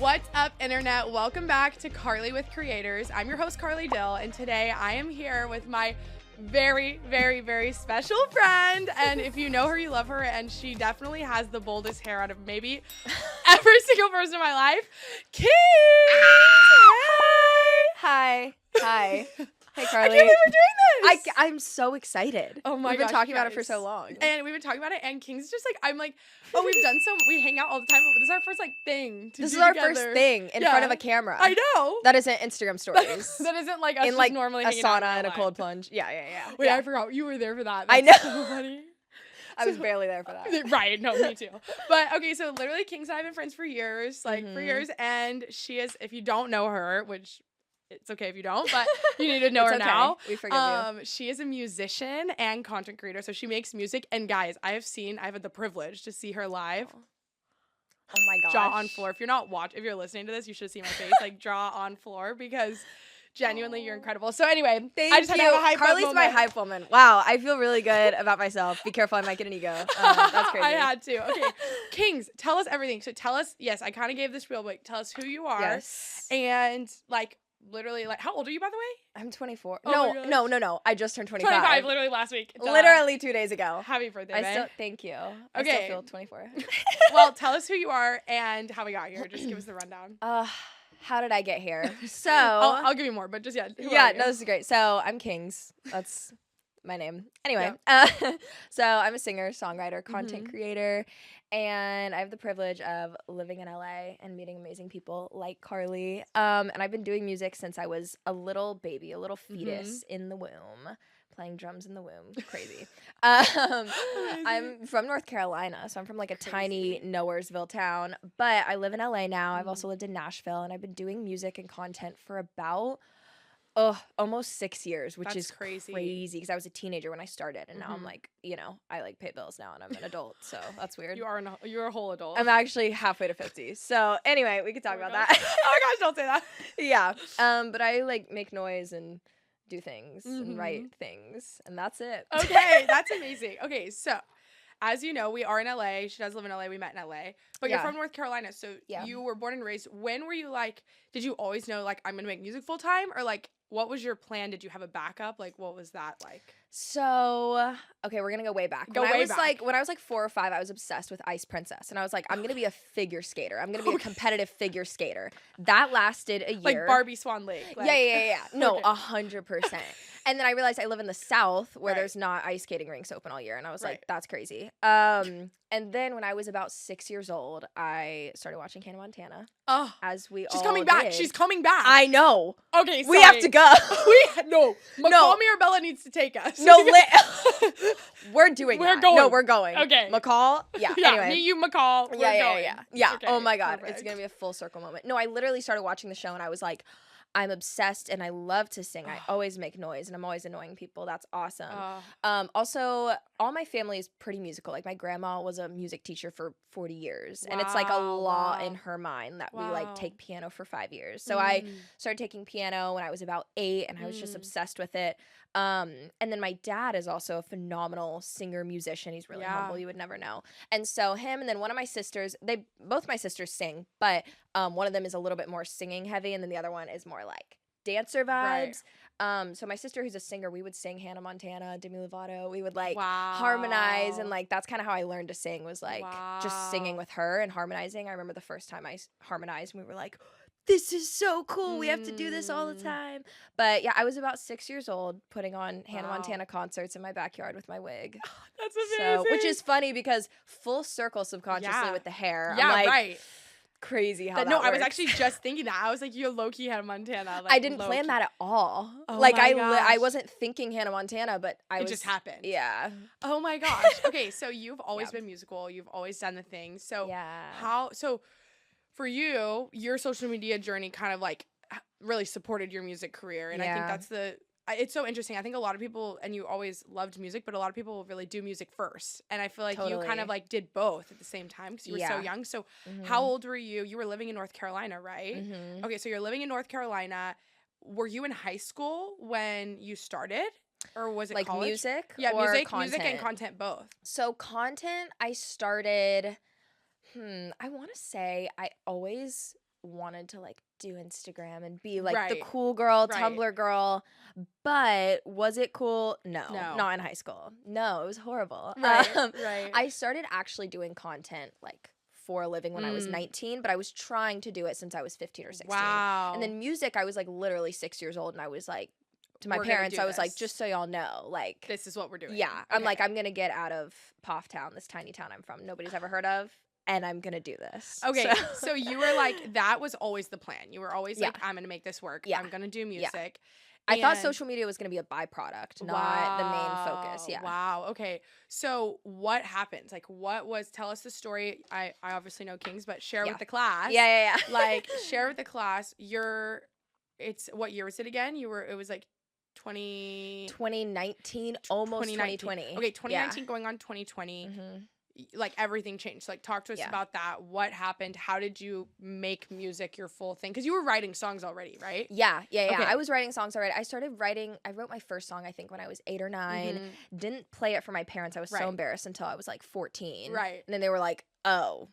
What's up, Internet? Welcome back to Carlie with Creators. I'm your host, Carlie Dill, and today I am here with my very, very, very special friend. And if you know her, you love her, and she definitely has the boldest hair out of maybe every single person in my life. Kings! Hi. Hey, Carlie. I can't believe we're doing this. I'm so excited. Oh my gosh, We've been talking about it for guys. so long. And we've been talking about it, and King's just like, I'm like, oh, we hang out all the time, but this is our first thing to This do is our together. first thing in front of a camera. I know. That isn't Instagram stories. That isn't like us in just like normally a hanging out in sauna real and a life. cold plunge. Yeah. Wait, Yeah. I forgot you were there for that. I That's know. so funny. I was barely there for that. Right, no, me too. But okay, so literally Kings and I have been friends for years, and she is, if you don't know her, which it's okay if you don't, but you need to know her okay. now. We forgive you. She is a musician and content creator, so she makes music. And guys, I've had the privilege to see her live. Oh my gosh. Jaw on floor. If you're listening to this, you should see my face, like jaw on floor, because genuinely you're incredible. So anyway, Thank I just had to you. have a hype Carlie's moment. my hype woman. Wow, I feel really good about myself. Be careful, I might get an ego. That's crazy. I had to. Okay, Kings, tell us everything. So tell us, yes, I kind of gave this spiel, but tell us who you are. Yes. And like, literally, like, how old are you, by the way? I'm 24. Oh my No. I just turned 25. 25, literally last week. Duh. Literally 2 days ago. Happy birthday, babe. Thank you. I Okay. still feel 24. Well, tell us who you are and how we got here. Just give us the rundown. How did I get here? So I'll give you more, but just, who yeah, are you? no, this is great. So I'm Kings. That's my name. Anyway, so I'm a singer, songwriter, content creator, and I have the privilege of living in LA and meeting amazing people like Carlie. And I've been doing music since I was a little baby, a little fetus in the womb. Playing drums in the womb. Crazy. I'm from North Carolina, so I'm from like a tiny Nowheresville town, but I live in LA now. I've also lived in Nashville, and I've been doing music and content for about almost 6 years, which is crazy because I was a teenager when I started, and now I'm like, I like pay bills now, and I'm an adult, so that's weird. You're a whole adult. I'm actually halfway to 50. So anyway, we could talk about that. Oh my gosh, don't say that. Yeah. But I like make noise and do things and write things, and that's it. Okay, that's amazing. Okay, so as you know, we are in LA. She does live in LA. We met in LA. But you're from North Carolina, so you were born and raised. When were you like, did you always know, like, I'm going to make music full time? Or, like, what was your plan? Did you have a backup? Like, what was that like? So, okay, we're going to go way back. When I was like 4 or 5, I was obsessed with Ice Princess. And I was like, I'm going to be a figure skater. I'm going to be a competitive figure skater. That lasted a year. Like Barbie Swan Lake. Like. Yeah. No, 100%. And then I realized I live in the South where there's not ice skating rinks open all year. And I was like, that's crazy. And then when I was about 6 years old, I started watching Hannah Montana. Oh, She's coming back. Did. She's coming back. I know. Okay, sorry. We have to go. McCall Mirabella needs to take us. No, we're doing that. Going. No, we're going. Okay. McCall? Yeah. Anyway. Me, you, McCall. We're going. Yeah. Okay, oh my God. perfect. It's going to be a full circle moment. No, I literally started watching the show and I was like, I'm obsessed and I love to sing. I always make noise and I'm always annoying people. That's awesome. Also, all my family is pretty musical. Like my grandma was a music teacher for 40 years. And it's like a law in her mind that we like take piano for 5 years. So I started taking piano when I was about 8 and I was just obsessed with it. And then my dad is also a phenomenal singer musician. He's really humble. You would never know. And so him and then one of my sisters, both my sisters sing, but one of them is a little bit more singing heavy and then the other one is more like dancer vibes. So my sister who's a singer, we would sing Hannah Montana, Demi Lovato. We would like harmonize and like that's kind of how I learned to sing was like just singing with her and harmonizing. I remember the first time I harmonized and we were like, this is so cool. We have to do this all the time. But yeah, I was about 6 years old putting on Hannah Montana concerts in my backyard with my wig. That's amazing. So, which is funny because full circle subconsciously with the hair. Yeah, I'm like, right. Crazy how that No, works. I was actually just thinking that. I was like, you're low-key Hannah Montana. Like, I didn't plan that at all. Oh like my I wasn't thinking Hannah Montana, but it just happened. Yeah. Oh my gosh. Okay, so you've always been musical. You've always done the things. So so for you, your social media journey kind of like really supported your music career. And I think that's it's so interesting. I think a lot of people, and you always loved music, but a lot of people really do music first. And I feel like you kind of like did both at the same time because you were so young. So how old were you? You were living in North Carolina, right? Okay, so you're living in North Carolina. Were you in high school when you started? Or was it like college? Music? Yeah, or music content? and content both. So content, I started, I want to say I always wanted to like do Instagram and be like the cool girl, Tumblr girl. But was it cool? No, not in high school. No, it was horrible. I started actually doing content like for a living when I was 19, but I was trying to do it since I was 15 or 16. Wow. And then music, I was like literally 6 years old, and I was like, to my parents, I was like, just so y'all know, like, this is what we're doing. Yeah. I'm like, I'm going to get out of Poff Town, this tiny town I'm from. Nobody's ever heard of. And I'm going to do this. Okay. So you were like, that was always the plan. You were always like, I'm going to make this work. Yeah. I'm going to do music. Yeah. I thought social media was going to be a byproduct, not the main focus. Yeah. Wow. Okay. So what happens? Like, tell us the story. I obviously know Kings, but share with the class. Yeah. Like, share with the class. What year was it again? It was like 2019, almost 2020. Okay, 2019 going on 2020. Mm-hmm. Like everything changed. Like talk to us about that. What happened? How did you make music your full thing? Because you were writing songs already, right? Yeah. Okay. I was writing songs already. I wrote my first song, I think, when I was 8 or 9. Mm-hmm. Didn't play it for my parents. I was so embarrassed until I was like 14. Right. And then they were like, and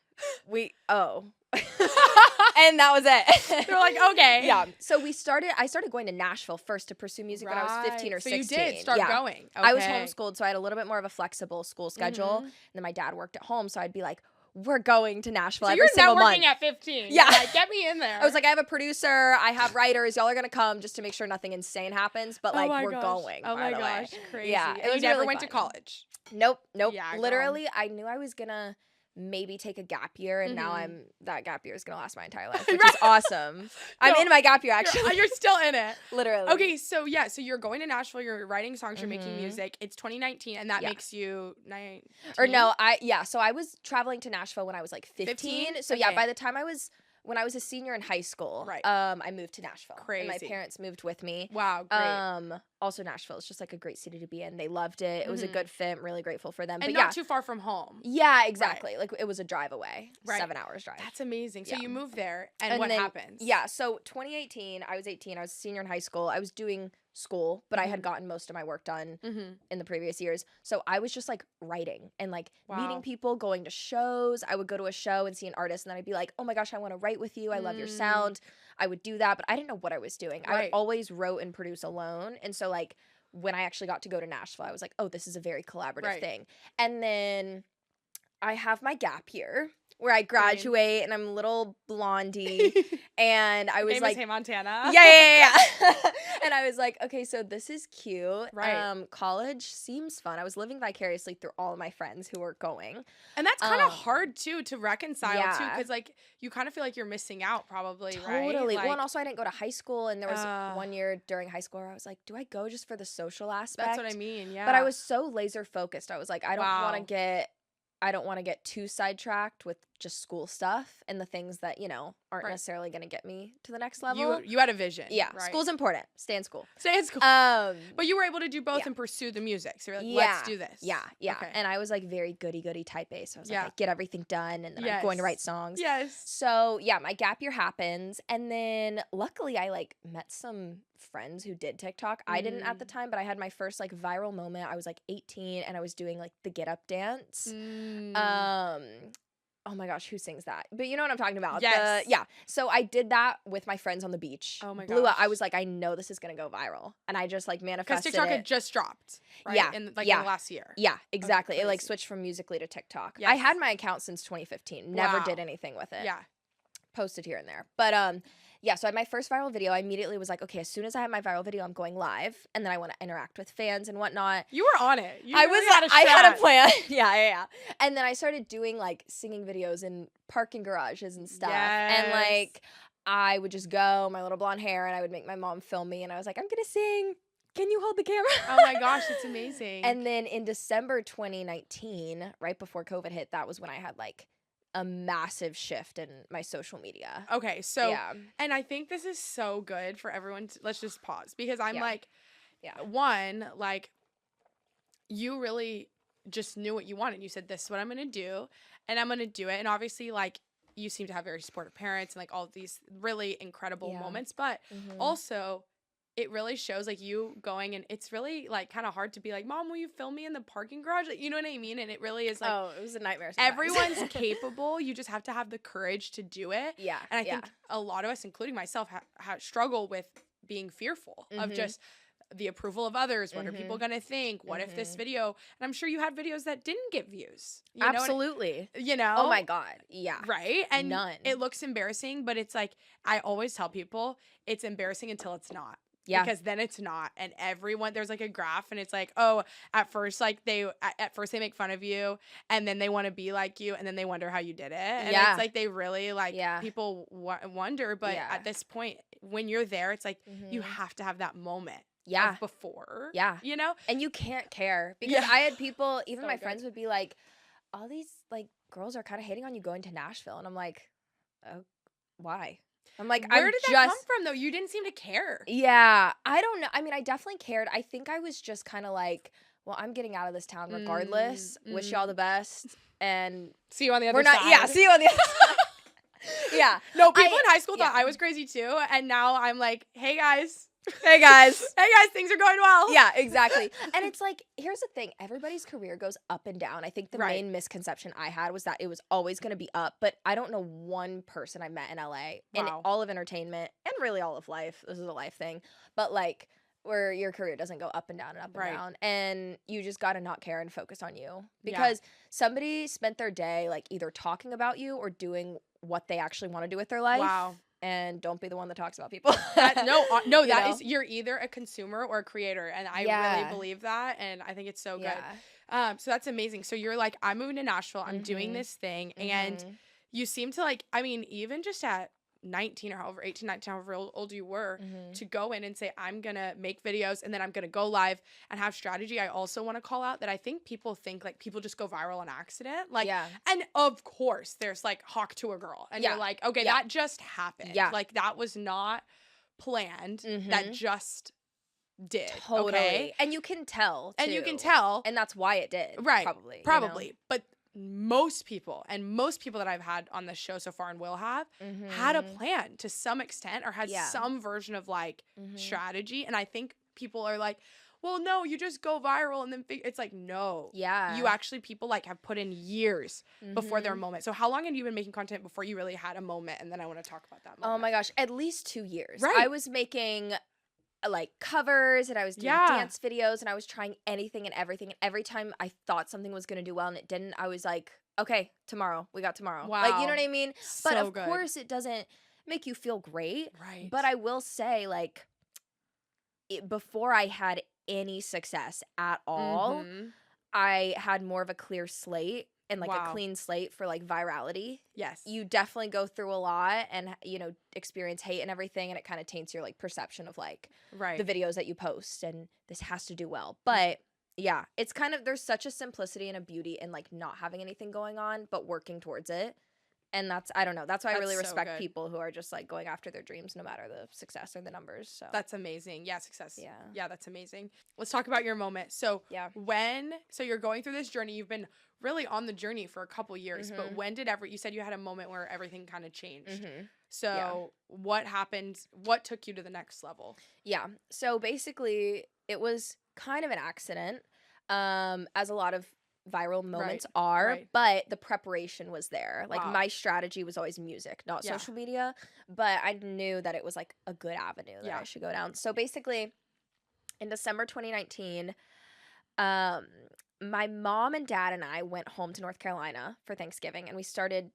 that was it. They're like, okay. Yeah. So I started going to Nashville first to pursue music when I was 15 or 16. So you did start going. Okay. I was homeschooled, so I had a little bit more of a flexible school schedule. And then my dad worked at home, so I'd be like, we're going to Nashville every single month. So you're networking at 15. Yeah. You're like, get me in there. I was like, I have a producer, I have writers, y'all are going to come just to make sure nothing insane happens, but like, we're going. Oh my gosh, crazy. Yeah. And you never went to college? Nope. Yeah, literally, I knew I was going to maybe take a gap year, and now that gap year is gonna last my entire life, which is awesome. I'm in my gap year, actually. You're still in it. Literally. Okay, so so you're going to Nashville, you're writing songs, you're making music. It's 2019, and that makes you 19? Or no, so I was traveling to Nashville when I was like 15. So by the time when I was a senior in high school, I moved to Nashville. Crazy. And my parents moved with me. Wow, great. Also, Nashville is just like a great city to be in. They loved it. It was a good fit. I'm really grateful for them. And not too far from home. Yeah, exactly. Like it was a drive away. 7 hours drive. That's amazing. So you moved there, and what happens? Yeah, so 2018, I was 18. I was a senior in high school. I was doing school, but I had gotten most of my work done in the previous years. So I was just like writing and like meeting people, going to shows. I would go to a show and see an artist, and then I'd be like, oh my gosh, I want to write with you. I love your sound. I would do that, but I didn't know what I was doing. I always wrote and produced alone. And so like when I actually got to go to Nashville, I was like, oh, this is a very collaborative thing. And then I have my gap year where I graduate and I'm little blondie, and I was like, Hey Montana. Yeah. And I was like, okay, so this is cute. Right. College seems fun. I was living vicariously through all of my friends who were going. And that's kind of hard too to reconcile too, because like you kind of feel like you're missing out probably, right? Totally. Like, well, and also I didn't go to high school, and there was 1 year during high school where I was like, do I go just for the social aspect? That's what I mean, yeah. But I was so laser focused. I was like, I don't want to get too sidetracked with just school stuff and the things that, aren't necessarily going to get me to the next level. You had a vision. Yeah. Right. School's important. Stay in school. But you were able to do both and pursue the music. So you're like, let's do this. Yeah. Okay. And I was like very goody type A. So I was like, I get everything done, and then I'm going to write songs. Yes. So my gap year happens. And then luckily I like met some friends who did TikTok. I didn't at the time, but I had my first like viral moment. I was like 18, and I was doing like the get up dance. Oh my gosh, who sings that? But you know what I'm talking about. Yes. So I did that with my friends on the beach. Oh my Blew up. I was like, I know this is gonna go viral, and I just like manifested because TikTok it. had just dropped. Right? Yeah. In the last year. Yeah, exactly. It like switched from Musical.ly to TikTok. Yes. I had my account since 2015. Never did anything with it. Yeah. Posted here and there, but so I had my first viral video. I immediately was like, okay, as soon as I have my viral video, I'm going live, and then I want to interact with fans and whatnot. You were on it. I had a plan. Yeah. And then I started doing like singing videos in parking garages and stuff. Yes. And like I would just go, my little blonde hair, and I would make my mom film me, and I was like, I'm gonna sing. Can you hold the camera? Oh my gosh, it's amazing. And then in December 2019, right before COVID hit, that was when I had like a massive shift in my social media. Okay, so and I think this is so good for everyone let's just pause, because I'm like, one, like you really just knew what you wanted. You said, this is what I'm gonna do, and I'm gonna do it. And obviously like you seem to have very supportive parents and like all of these really incredible moments, but also it really shows like you going, and it's really like kind of hard to be like, Mom, will you film me in the parking garage? Like, you know what I mean? And it really is like, oh, it was a nightmare sometimes. Everyone's capable. You just have to have the courage to do it. Yeah. And I think a lot of us, including myself, struggle with being fearful of just the approval of others. What are people going to think? What if this video, and I'm sure you had videos that didn't get views. Absolutely. You know? Oh my God. Yeah. Right? And none. It looks embarrassing, but it's like, I always tell people it's embarrassing until it's not. Yeah. Because then it's not. And everyone, there's like a graph and it's like, oh, at first they make fun of you and then they want to be like you and then they wonder how you did it. And it's like they really like people wonder. But at this point, when you're there, it's like you have to have that moment. Of before. Yeah. You know? And you can't care. Because I had people, even my friends would be like, all these like girls are kind of hating on you going to Nashville. And I'm like, oh, why? I'm like, where did that come from, though? You didn't seem to care. Yeah. I don't know. I mean, I definitely cared. I think I was just kind of like, well, I'm getting out of this town regardless. Wish you all the best. And see you on the other side. Yeah, see you on the other side. Yeah. No, people in high school thought I was crazy, too. And now I'm like, hey, guys. Hey guys, things are going well. Yeah, exactly. And it's like, here's the thing. Everybody's career goes up and down. I think the main misconception I had was that it was always going to be up. But I don't know one person I met in LA in all of entertainment and really all of life. This is a life thing. But like where your career doesn't go up and down and up and down. And you just got to not care and focus on you. Because somebody spent their day like either talking about you or doing what they actually want to do with their life. Wow. And don't be the one that talks about people. You're either a consumer or a creator. And I really believe that. And I think it's so good. So that's amazing. So you're like, I'm moving to Nashville. I'm doing this thing. And you seem to like, I mean, even just at 19 or however, 18, 19, however old you were, to go in and say, I'm going to make videos and then I'm going to go live and have strategy. I also want to call out that I think people think like people just go viral on accident. Like, and of course there's like hawk to a girl and you're like, okay, that just happened. Like that was not planned. That just did. Totally. Okay? And you can tell, too. And you can tell. And that's why it did. Right. Probably. You know? But most people that I've had on the show so far and will have had a plan to some extent or had some version of like strategy. And I think people are like, well, no, you just go viral and then it's like, no. Yeah. You actually, people like have put in years before their moment. So how long had you been making content before you really had a moment? And then I want to talk about that moment. Oh my gosh. At least 2 years. Right. I was making like covers and I was doing dance videos and I was trying anything and everything. And every time I thought something was going to do well and it didn't, I was like, okay, tomorrow. We got tomorrow. Wow. Like, you know what I mean? But So of good. course it doesn't make you feel great. Right. But I will say like before I had any success at all, I had more of a clear slate and like a clean slate for like virality. Yes. You definitely go through a lot and, you know, experience hate and everything. And it kind of taints your like perception of like the videos that you post and this has to do well. But yeah, it's kind of, there's such a simplicity and a beauty in like not having anything going on, but working towards it. And that's, I don't know. That's why I really respect people who are just like going after their dreams no matter the success or the numbers. So that's amazing. Yeah, success. Yeah, that's amazing. Let's talk about your moment. So so you're going through this journey. You've been really on the journey for a couple years, but when did you said you had a moment where everything kind of changed. So what happened? What took you to the next level? Yeah. So basically it was kind of an accident, as a lot of viral moments are, but the preparation was there. Like my strategy was always music, not social media, but I knew that it was like a good avenue that I should go down. So basically in December 2019, my mom and dad and I went home to North Carolina for Thanksgiving and I started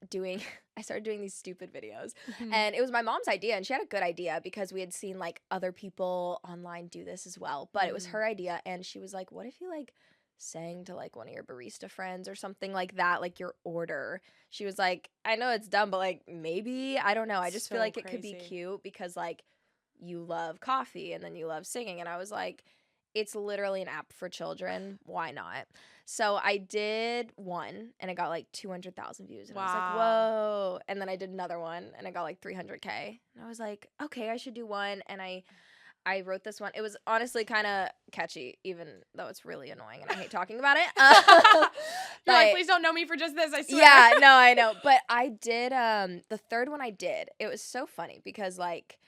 doing these stupid videos. And it was my mom's idea and she had a good idea because we had seen like other people online do this as well, but it was her idea and she was like, what if you like sang to like one of your barista friends or something like that, like your order. She was like, I know it's dumb, but like maybe, I don't know. I just feel like it could be cute because like you love coffee and then you love singing. And I was like, it's literally an app for children. Why not? So I did one and it got like 200,000 views. And I was like, whoa. And then I did another one and it got like 300K. And I was like, okay, I should do one. And I wrote this one. It was honestly kind of catchy, even though it's really annoying and I hate talking about it. You're like, please don't know me for just this, I swear. Yeah, no, I know. But I did, the third one I did, it was so funny because like,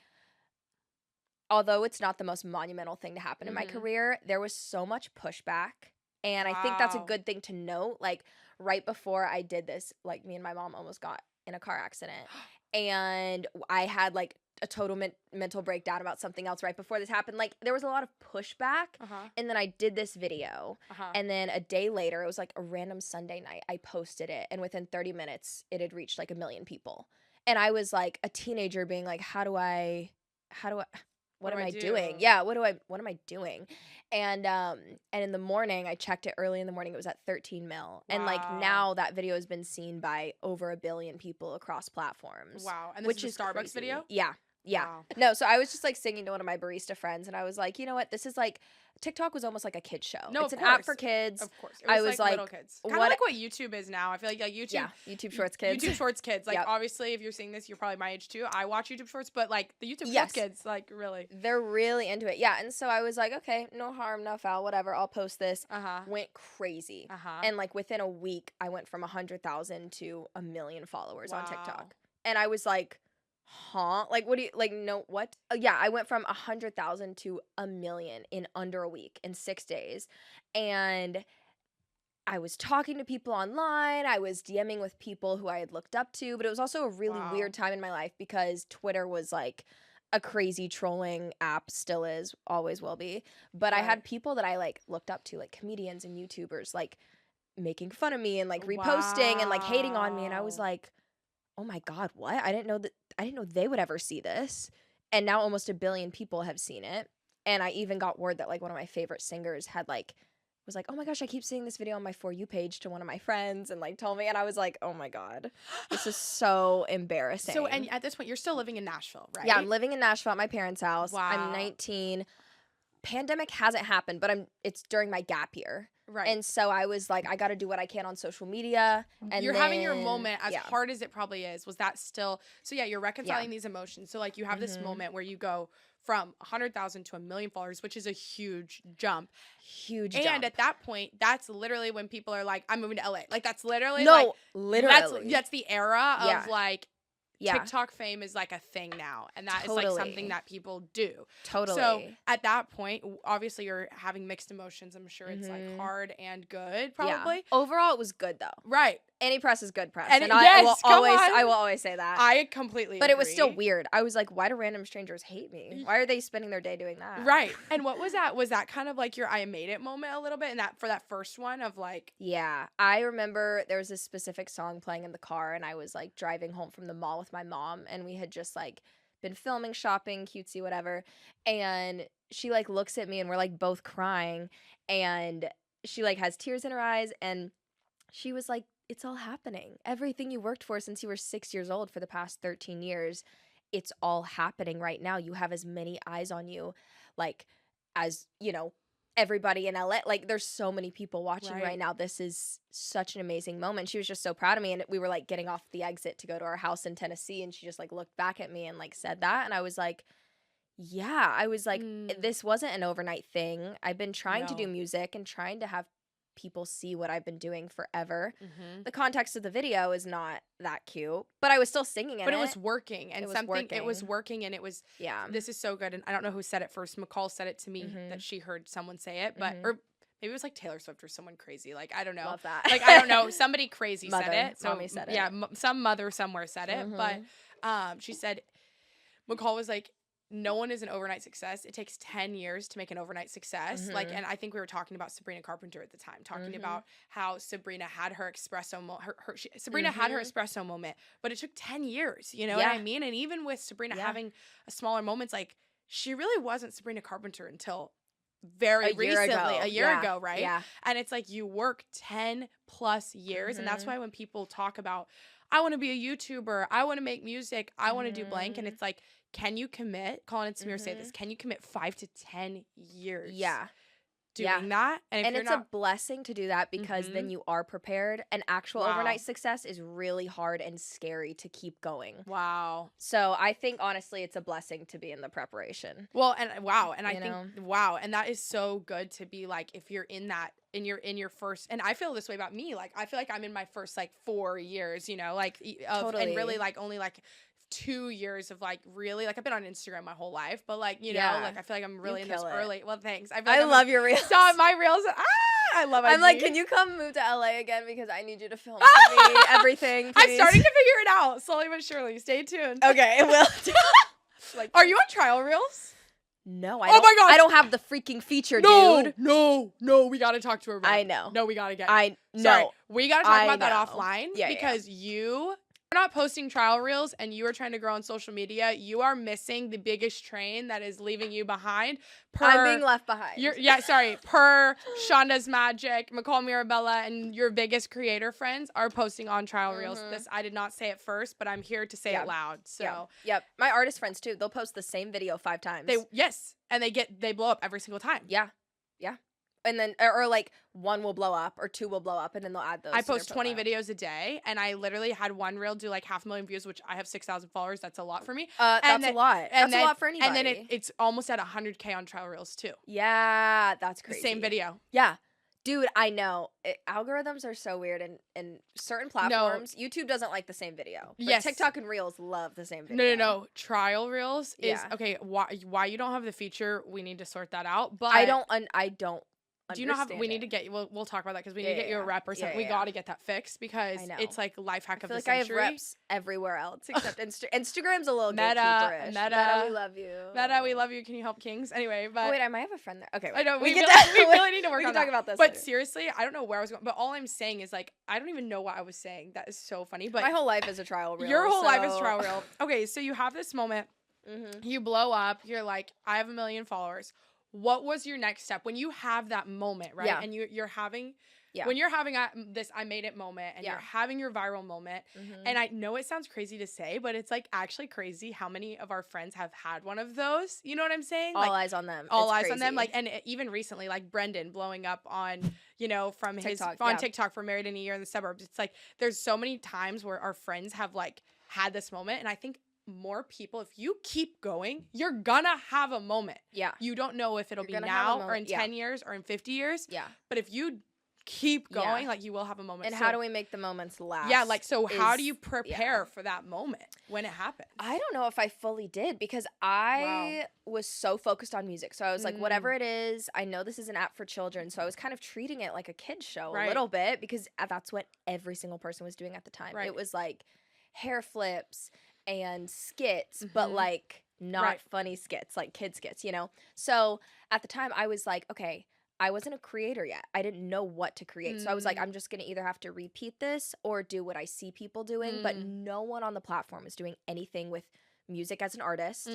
although it's not the most monumental thing to happen in my career, there was so much pushback. And I think that's a good thing to note. Like, right before I did this, like, me and my mom almost got in a car accident. And I had, like, a total mental breakdown about something else right before this happened. Like, there was a lot of pushback. And then I did this video. And then a day later, it was, like, a random Sunday night, I posted it. And within 30 minutes, it had reached, like, 1 million people. And I was, like, a teenager being like, what am I doing? Yeah, what am I doing? And in the morning, I checked it early in the morning, it was at 13 mil. And like now that video has been seen by over 1 billion people across platforms. Wow. And this is a Starbucks crazy. video? Yeah. Yeah. Wow. No, so I was just like singing to one of my barista friends and I was like, you know what? This is like TikTok was almost like a kid show. No, it's an app for kids. Of course. It was like little kids. Kind of like what YouTube is now. I feel like YouTube. Yeah, YouTube Shorts kids. YouTube Shorts kids. Like obviously if you're seeing this, you're probably my age too. I watch YouTube Shorts, but like the YouTube Shorts kids, like really. They're really into it. Yeah. And so I was like, okay, no harm, no foul, whatever. I'll post this. Went crazy. And like within a week, I went from 100,000 to 1 million followers on TikTok. And I was like, huh? Like, what do you, like, no, what? Yeah, I went from 100,000 to 1 million in under a week, in 6 days. And I was talking to people online. I was DMing with people who I had looked up to. But it was also a really weird time in my life because Twitter was like a crazy trolling app, still is, always will be. But I had people that I like looked up to, like comedians and YouTubers, like making fun of me and like reposting and like hating on me. And I was like, oh my God, what? I didn't know they would ever see this. And now almost 1 billion people have seen it. And I even got word that like one of my favorite singers had like, was like, oh my gosh, I keep seeing this video on my For You page to one of my friends and like told me. And I was like, oh my God, this is so embarrassing. So, and at this point, you're still living in Nashville, right? Yeah, I'm living in Nashville at my parents' house. Wow. I'm 19. Pandemic hasn't happened, but it's during my gap year. Right. And so I was like, I got to do what I can on social media. And you're having your moment, as hard as it probably is. Was that still, so yeah, you're reconciling these emotions. So like you have this moment where you go from 100,000 to 1 million followers, which is a huge jump. Huge jump. And at that point, that's literally when people are like, I'm moving to LA. Like that's literally that's the era of like, TikTok fame is like a thing now, and that is like something that people do. Totally. So at that point, obviously you're having mixed emotions. I'm sure it's like hard and good, probably. Yeah. Overall, it was good though. Right. Any press is good press, and I will always say that. I completely But agree. It was still weird. I was like, why do random strangers hate me? Why are they spending their day doing that? Right. And what was that? Was that kind of like your I made it moment a little bit? And that for that first one of like, yeah, I remember there was this specific song playing in the car, and I was like driving home from the mall with my mom, and we had just like been filming, shopping, cutesy, whatever. And she like looks at me, and we're like both crying, and she like has tears in her eyes, and she was like, it's all happening. Everything you worked for since you were 6 years old for the past 13 years, it's all happening right now. You have as many eyes on you, like, as, you know, everybody in LA. Like, there's so many people watching right now. This is such an amazing moment. She was just so proud of me. And we were, like, getting off the exit to go to our house in Tennessee. And she just, like, looked back at me and, like, said that. And I was like, yeah. I was like, this wasn't an overnight thing. I've been trying to do music and trying to have people see what I've been doing forever. The context of the video is not that cute, but I was still singing in it. But it was working, and it was working, and it was, this is so good. And I don't know who said it first. McCall said it to me that she heard someone say it, but, or maybe it was like Taylor Swift or someone crazy. Like, I don't know. Love that. Like, I don't know. Somebody crazy Mother, said it. So, mommy said it. Yeah, some mother somewhere said it, but she said, McCall was like, no one is an overnight success. It takes 10 years to make an overnight success. Like, and I think we were talking about Sabrina Carpenter at the time, talking about how Sabrina had her espresso Sabrina had her espresso moment, but it took 10 years. You know what I mean? And even with Sabrina having a smaller moments, like, she really wasn't Sabrina Carpenter until very recently, a year ago, right? Yeah. And it's like you work 10 plus years. And that's why when people talk about, I want to be a YouTuber, I want to make music, I want to do blank, and it's like, can you commit? Colin and Samir say this. Can you commit 5 to 10 years? Doing that? And it's a blessing to do that because then you are prepared. An actual overnight success is really hard and scary to keep going. Wow. So I think honestly it's a blessing to be in the preparation. Well, and I think and that is so good to be like, if you're in that, in your first, and I feel this way about me, like I feel like I'm in my first like 4 years, you know, like of, and really like only like 2 years of like really like I've been on Instagram my whole life, but like you know like I feel like I'm really in those early. Well, thanks. I love your reels. So my reels. I love. I'm like, can you come move to LA again because I need you to film for me everything. Please. I'm starting to figure it out slowly but surely. Stay tuned. Okay, it will. Like, are you on trial reels? No, oh my gosh. I don't have the freaking feature, dude. No, we gotta talk to her about it. I know. No, we gotta get Sorry, we gotta talk about that offline because you're not posting trial reels and you are trying to grow on social media. You are missing the biggest train that is leaving you behind. I'm being left behind. Per Shonda's Magic, McCall Mirabella, and your biggest creator friends are posting on trial reels. This I did not say it first, but I'm here to say it loud. So yep. My artist friends too. They'll post the same video 5 times. And they blow up every single time. Yeah. And then, or like 1 will blow up or 2 will blow up and then they'll add those. I post 20 videos a day and I literally had one reel do like 500,000 views, which I have 6,000 followers. That's a lot for me. That's a lot. That's a lot for anybody. And then it's almost at 100K on trial reels too. Yeah, that's crazy. The same video. Yeah. Dude, I know. Algorithms are so weird and certain platforms. No. YouTube doesn't like the same video. But yes. TikTok and Reels love the same video. No. Trial Reels is, okay, why you don't have the feature, we need to sort that out. But I don't do you know how we need to get you? We'll talk about that because we need to get you a rep or something. We got to get that fixed because it's like life hack of the century. I feel like I have reps everywhere else except Instagram's a little Meta, Meta, we love you. Meta, we love you. Can you help Kings? Anyway, but wait, I might have a friend there. Okay, I know we really need to work on that. We can talk about this. But seriously, I don't know where I was going. But all I'm saying is like I don't even know what I was saying. That is so funny. But my whole life is a trial reel. Your whole life is trial reel. Okay, so you have this moment. You blow up. You're like, I have 1 million followers. What was your next step when you have that moment, right? And you're having, when you're having this I made it moment and you're having your viral moment. And I know it sounds crazy to say, but it's like actually crazy how many of our friends have had one of those. You know what I'm saying? All eyes on them. All eyes on them. Like, and even recently, like Brendan blowing up on, from TikTok, on TikTok for Married in a Year in the Suburbs. It's like, there's so many times where our friends have like had this moment. And I think more people, if you keep going, you're gonna have a moment. Yeah. You don't know if it'll be now or in 10 years or in 50 years. Yeah. But if you keep going, like you will have a moment. And how do we make the moments last? Yeah, like so how do you prepare for that moment when it happens? I don't know if I fully did because I was so focused on music. So I was like, whatever it is, I know this is an app for children. So I was kind of treating it like a kid's show a little bit because that's what every single person was doing at the time. Right. It was like hair flips and skits, but like not funny skits, like kid skits, So at the time I was like, okay, I wasn't a creator yet. I didn't know what to create. So I was like, I'm just going to either have to repeat this or do what I see people doing. But no one on the platform is doing anything with music as an artist.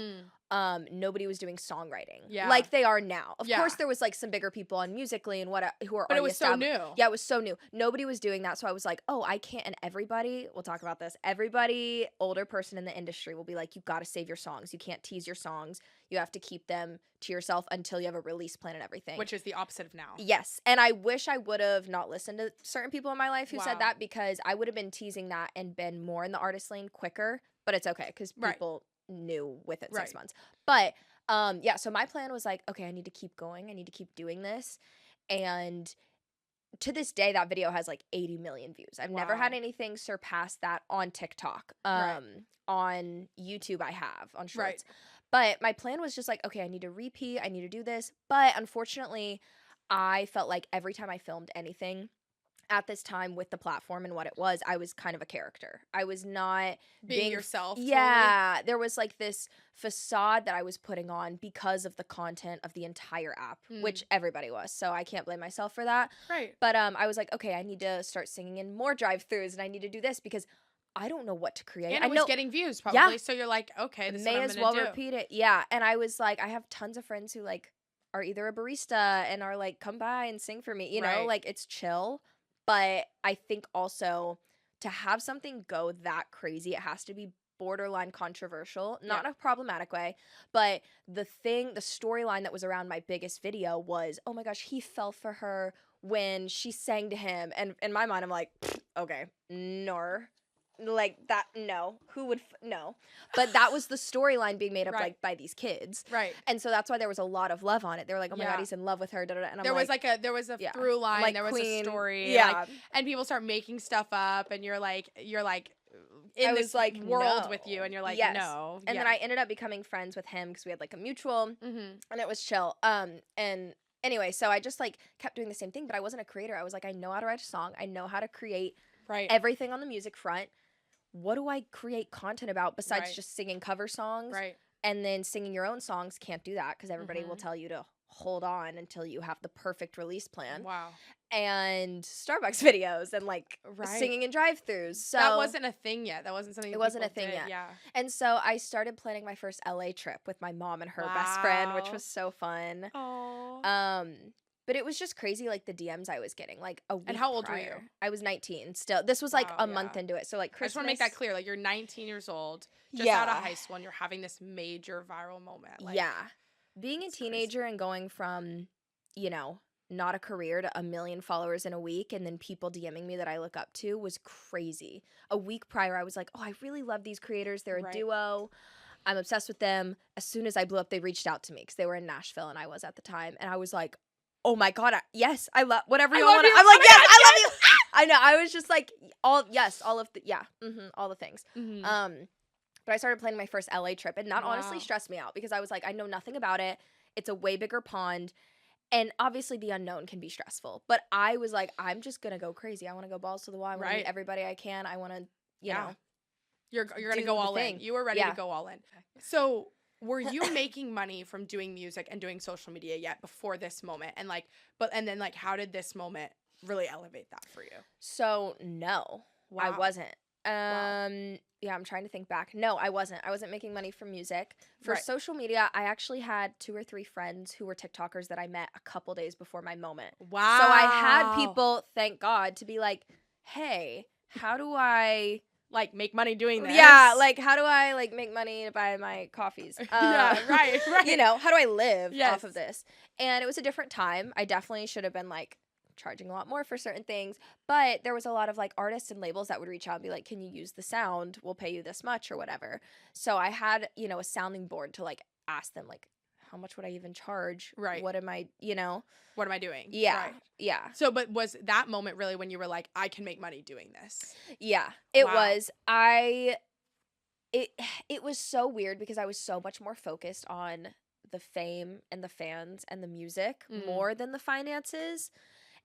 Nobody was doing songwriting like they are now. Of course there was like some bigger people on Musical.ly and who are, but it was so new. Yeah, it was so new. Nobody was doing that. So I was like, oh, I can't. And everybody, we'll talk about this. Everybody, older person in the industry will be like, you got to save your songs. You can't tease your songs. You have to keep them to yourself until you have a release plan and everything. Which is the opposite of now. Yes. And I wish I would have not listened to certain people in my life who said that because I would have been teasing that and been more in the artist lane quicker. But it's okay because people knew within 6 months. But so my plan was like, okay, I need to keep going. I need to keep doing this. And to this day, that video has like 80 million views. I've never had anything surpass that on TikTok. On YouTube, I have on Shorts. But my plan was just like, okay, I need to repeat. I need to do this. But unfortunately, I felt like every time I filmed anything at this time with the platform and what it was, I was kind of a character. I was not being yourself. Yeah. Totally. There was like this facade that I was putting on because of the content of the entire app, which everybody was. So I can't blame myself for that. Right. But I was like, okay, I need to start singing in more drive-thrus and I need to do this because I don't know what to create. And it was getting views probably. Yeah. So you're like, okay, this is what I'm as well do. Repeat it. Yeah. And I was like, I have tons of friends who like are either a barista and are like, come by and sing for me. You know, like it's chill. But I think also to have something go that crazy, it has to be borderline controversial, not in a problematic way. But the storyline that was around my biggest video was, oh my gosh, he fell for her when she sang to him. And in my mind, I'm like, okay, no. Like that, no. Who would, no. But that was the storyline being made up like by these kids. Right. And so that's why there was a lot of love on it. They were like, oh my God, he's in love with her. Da, da, da. And there was a through line. Like there was a story. Yeah. Like, and people start making stuff up and you're like, in this like world with you, and you're like, no. And then I ended up becoming friends with him because we had like a mutual, and it was chill. And anyway, so I just like kept doing the same thing, but I wasn't a creator. I was like, I know how to write a song. I know how to create everything on the music front. What do I create content about besides just singing cover songs? Right. And then singing your own songs, can't do that because everybody will tell you to hold on until you have the perfect release plan. Wow. And Starbucks videos and like singing in drive-thrus. So that wasn't a thing yet. That wasn't something it wasn't a thing yet. Yeah. And so I started planning my first LA trip with my mom and her best friend, which was so fun. Aww. But it was just crazy, like the DMs I was getting, like a week. And how old prior. were you? I was 19. Still, this was like a month into it. So like Christmas. I just want to make that clear. Like you're 19 years old, just out of high school, and you're having this major viral moment. Like, being a teenager and going from, you know, not a career to 1 million followers in a week, and then people DMing me that I look up to was crazy. A week prior, I was like, oh, I really love these creators. They're a duo. I'm obsessed with them. As soon as I blew up, they reached out to me because they were in Nashville, and I was at the time, and I was like, oh my God, yes, I love whatever you want. I'm like, yes, I love you. I know. I was just like, all of the, all the things. But I started planning my first LA trip, and that honestly stressed me out because I was like, I know nothing about it. It's a way bigger pond. And obviously the unknown can be stressful. But I was like, I'm just going to go crazy. I want to go balls to the wall. I want to meet everybody I can. I want to, you know. You're going to go all in. You were ready to go all in. So were you making money from doing music and doing social media yet before this moment? And like, and then like, how did this moment really elevate that for you? So no, I wasn't. Yeah, I'm trying to think back. No, I wasn't. I wasn't making money from music. For social media, I actually had 2 or 3 friends who were TikTokers that I met a couple days before my moment. Wow. So I had people, thank God, to be like, hey, how do I like make money doing this? Yeah, like how do I like make money to buy my coffees? Right. You know, how do I live off of this? And it was a different time. I definitely should have been like charging a lot more for certain things, but there was a lot of like artists and labels that would reach out and be like, can you use the sound? We'll pay you this much or whatever. So I had, you know, a sounding board to like ask them like, how much would I even charge? Right. What am I, you know? What am I doing? Yeah. Right. Yeah. So, but was that moment really when you were like, I can make money doing this? Yeah, it was. It was so weird because I was so much more focused on the fame and the fans and the music more than the finances.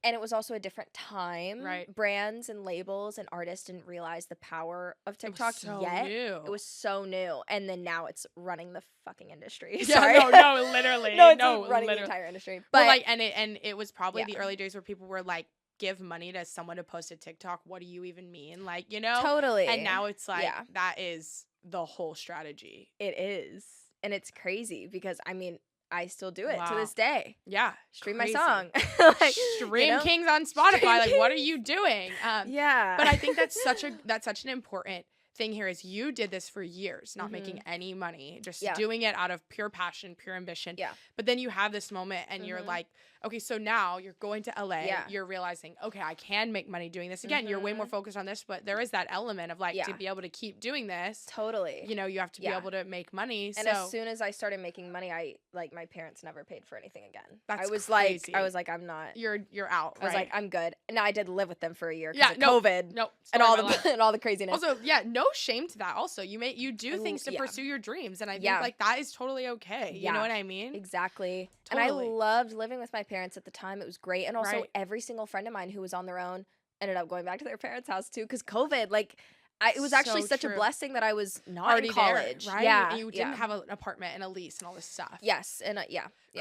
And it was also a different time. Right. Brands and labels and artists didn't realize the power of TikTok yet. New. It was so new. And then now it's running the fucking industry. Yeah, Sorry. no, literally. No, it's running the entire industry. But well, like, and it was probably the early days where people were like, give money to someone to post a TikTok. What do you even mean? Like, you know? Totally. And now it's like, that is the whole strategy. It is. And it's crazy because, I mean, I still do it to this day. Yeah. Stream my song. Like, Stream Kings on Spotify. Like, what are you doing? Yeah. But I think that's such an important thing here is you did this for years, not making any money, just doing it out of pure passion, pure ambition. Yeah. But then you have this moment and you're like, okay, so now you're going to LA. Yeah. You're realizing, okay, I can make money doing this. Again, you're way more focused on this, but there is that element of like to be able to keep doing this. Totally. You know, you have to be able to make money. And as soon as I started making money, I like my parents never paid for anything again. That's crazy. I was like, I'm not. You're out. I was like, I'm good. Now I did live with them for a year because of COVID. No. And all the craziness. Also, no shame to that. Also, you do things to pursue your dreams, and I think like that is totally okay. You know what I mean? Exactly. Totally. And I loved living with my parents at the time. It was great. And also every single friend of mine who was on their own ended up going back to their parents' house too because COVID, like it was actually such a blessing that I was not already in college. There, right? Yeah. And you didn't have an apartment and a lease and all this stuff. Yes. And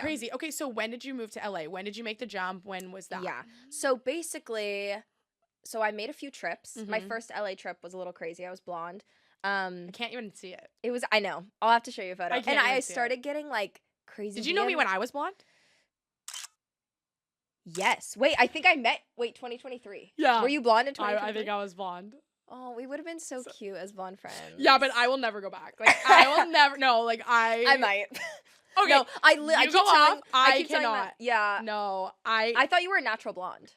Crazy. Okay, so when did you move to LA? When did you make the jump? When was that? Yeah. So basically, I made a few trips. My first LA trip was a little crazy. I was blonde. I can't even see it. It was, I know. I'll have to show you a photo. I started getting like crazy. Did you know me when I was blonde? Yes. Wait, I think 2023. Yeah. Were you blonde in 2023? I think I was blonde. Oh, we would have been so cute as blonde friends. Yeah, but I will never go back. Like, I will never, no, like, I might. Okay. No, I keep telling, I cannot. Yeah. No, I thought you were a natural blonde.